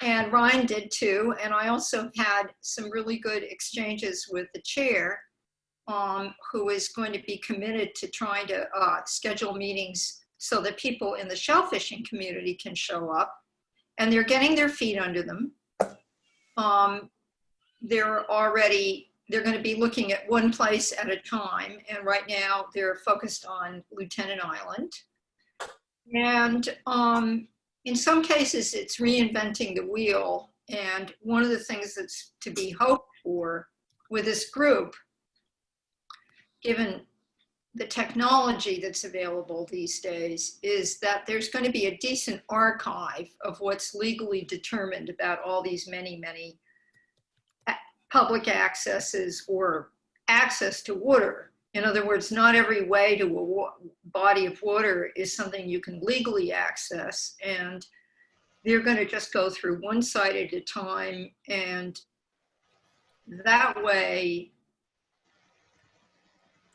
and Ryan did too. And I also had some really good exchanges with the chair, who is going to be committed to trying to schedule meetings so that people in the shellfishing community can show up. And they're getting their feet under them. They're going to be looking at one place at a time. And right now they're focused on Lieutenant Island. And in some cases, it's reinventing the wheel. And one of the things that's to be hoped for with this group, given the technology that's available these days, is that there's going to be a decent archive of what's legally determined about all these many, many public accesses or access to water. In other words, not every way to a body of water is something you can legally access. And they're going to just go through one site at a time. And that way,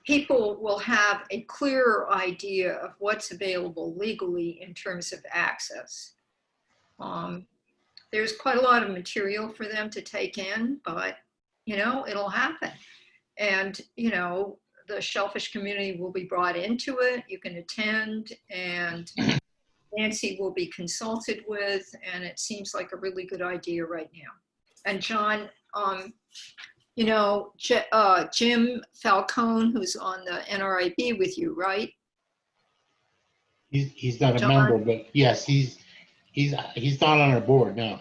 people will have a clearer idea of what's available legally in terms of access. There's quite a lot of material for them to take in, but, you know, it'll happen. And, you know, the shellfish community will be brought into it. You can attend, and Nancy will be consulted with, and it seems like a really good idea right now. And John, you know, Jim Falcone, who's on the NRIB with you, right? He's not a John? member, but yes, he's not on our board, no.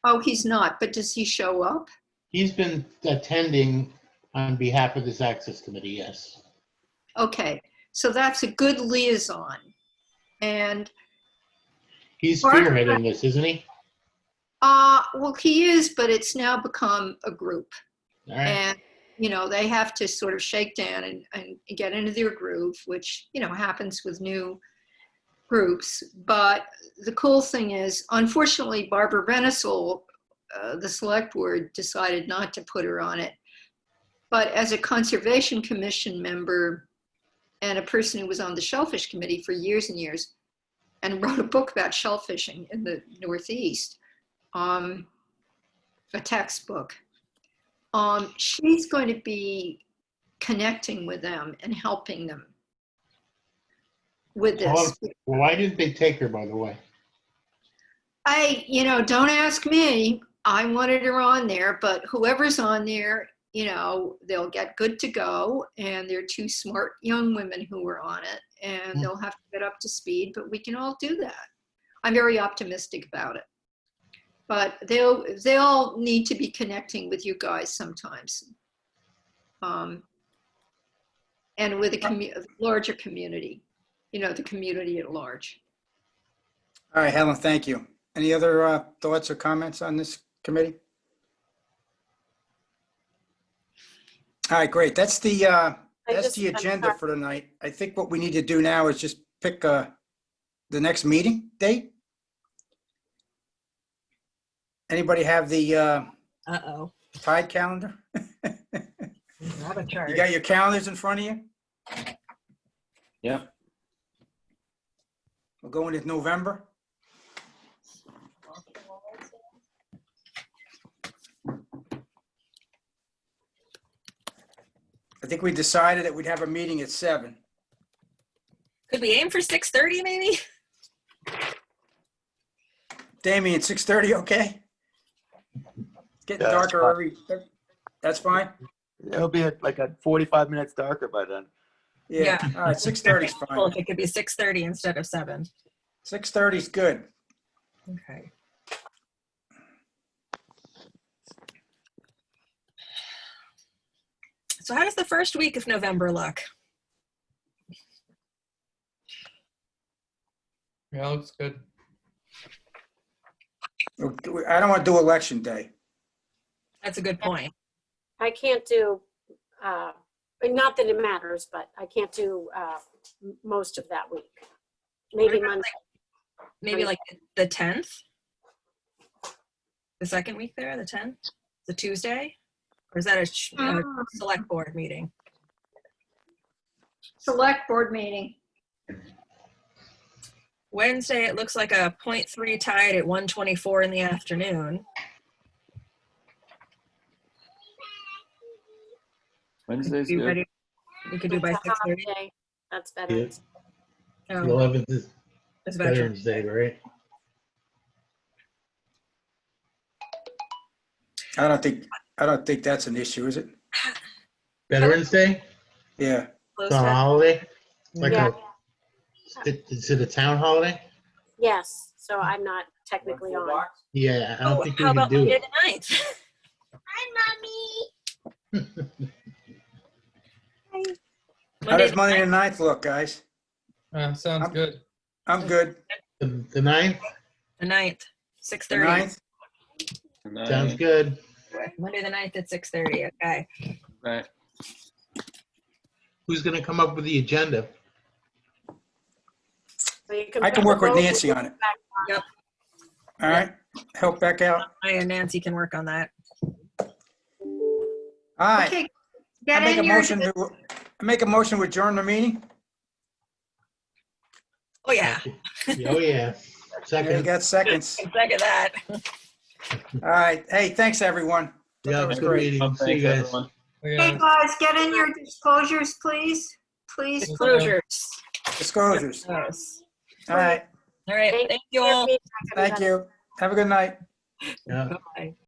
Oh, he's not, but does he show up? He's been attending on behalf of this access committee, yes. Okay, so that's a good liaison. And He's spearheading this, isn't he? well, he is, but it's now become a group. All right. And, you know, they have to sort of shake down and get into their groove, which, you know, happens with new groups. But the cool thing is, unfortunately, Barbara Renisol, the select board, decided not to put her on it. But as a Conservation Commission member and a person who was on the Shellfish Committee for years and years and wrote a book about shellfishing in the Northeast, a textbook, she's going to be connecting with them and helping them with this. Well, why didn't they take her, by the way? You know, don't ask me. I wanted her on there, but whoever's on there, you know, they'll get good to go. And they're two smart young women who are on it, and they'll have to get up to speed, but we can all do that. I'm very optimistic about it. But they'll need to be connecting with you guys sometimes. And with a larger community, you know, the community at large. All right, Helen, thank you. Any other thoughts or comments on this committee? All right, great. That's the agenda for tonight. I think what we need to do now is just pick the next meeting date. Anybody have the Tide calendar? Grab a chart. You got your calendars in front of you? Yep. We're going into November. I think we decided that we'd have a meeting at 7. Could we aim for 6:30 maybe? Damien, 6:30, okay? It's getting Yeah, that's darker that's fine? It'll be like a 45 minutes darker by then. Yeah. All right, 6:30 is Well, fine. if it could be 6:30 instead of 7. 6:30 is good. Okay. So how does the first week of November look? Yeah, looks good. I don't want to do election day. That's a good point. I can't do, not that it matters, but I can't do most of that week. Maybe about, Monday. Maybe like the 10th? The second week there, the 10th? The Tuesday? Or is that a select board meeting? Select board meeting. Wednesday, it looks like a 0.3 tide at 1:24 in the afternoon. Wednesday's Be good. ready. We could do by It's a 6:30. holiday. That's better. The Oh, 11th is it's Veterans. Veterans Day, right? I don't think that's an issue, is it? Veterans Day? Yeah. Close It's on a to- holiday? Like Yeah. is it a town holiday? Yes, so I'm not technically on. Yeah, I don't think we how can about do Monday it. the 9th? How does Monday the 9th look, guys? Sounds good. I'm good. The 9th? The 9th, The 6:30. 9th? Sounds good. Monday the 9th at 6:30. Okay. Right. Who's gonna come up with the agenda? So you I can put work the with vote Nancy on it. back on. Yep. All right. Help Beck out. I and Nancy can work on that. All right. Okay, I get make a in your, motion to adjourn the meeting. Oh, yeah. Oh, yeah. Yeah, you Second. got seconds. Second that. All right. Hey, thanks, everyone. Yeah, That was good great. meeting. See you Thanks, guys. everyone. Okay, hey guys, get in your disclosures, please. Please. Disclosures. Disclosures. Yes. All right. All right. Thank you all. Thank you. Have a good night. Yeah. Bye.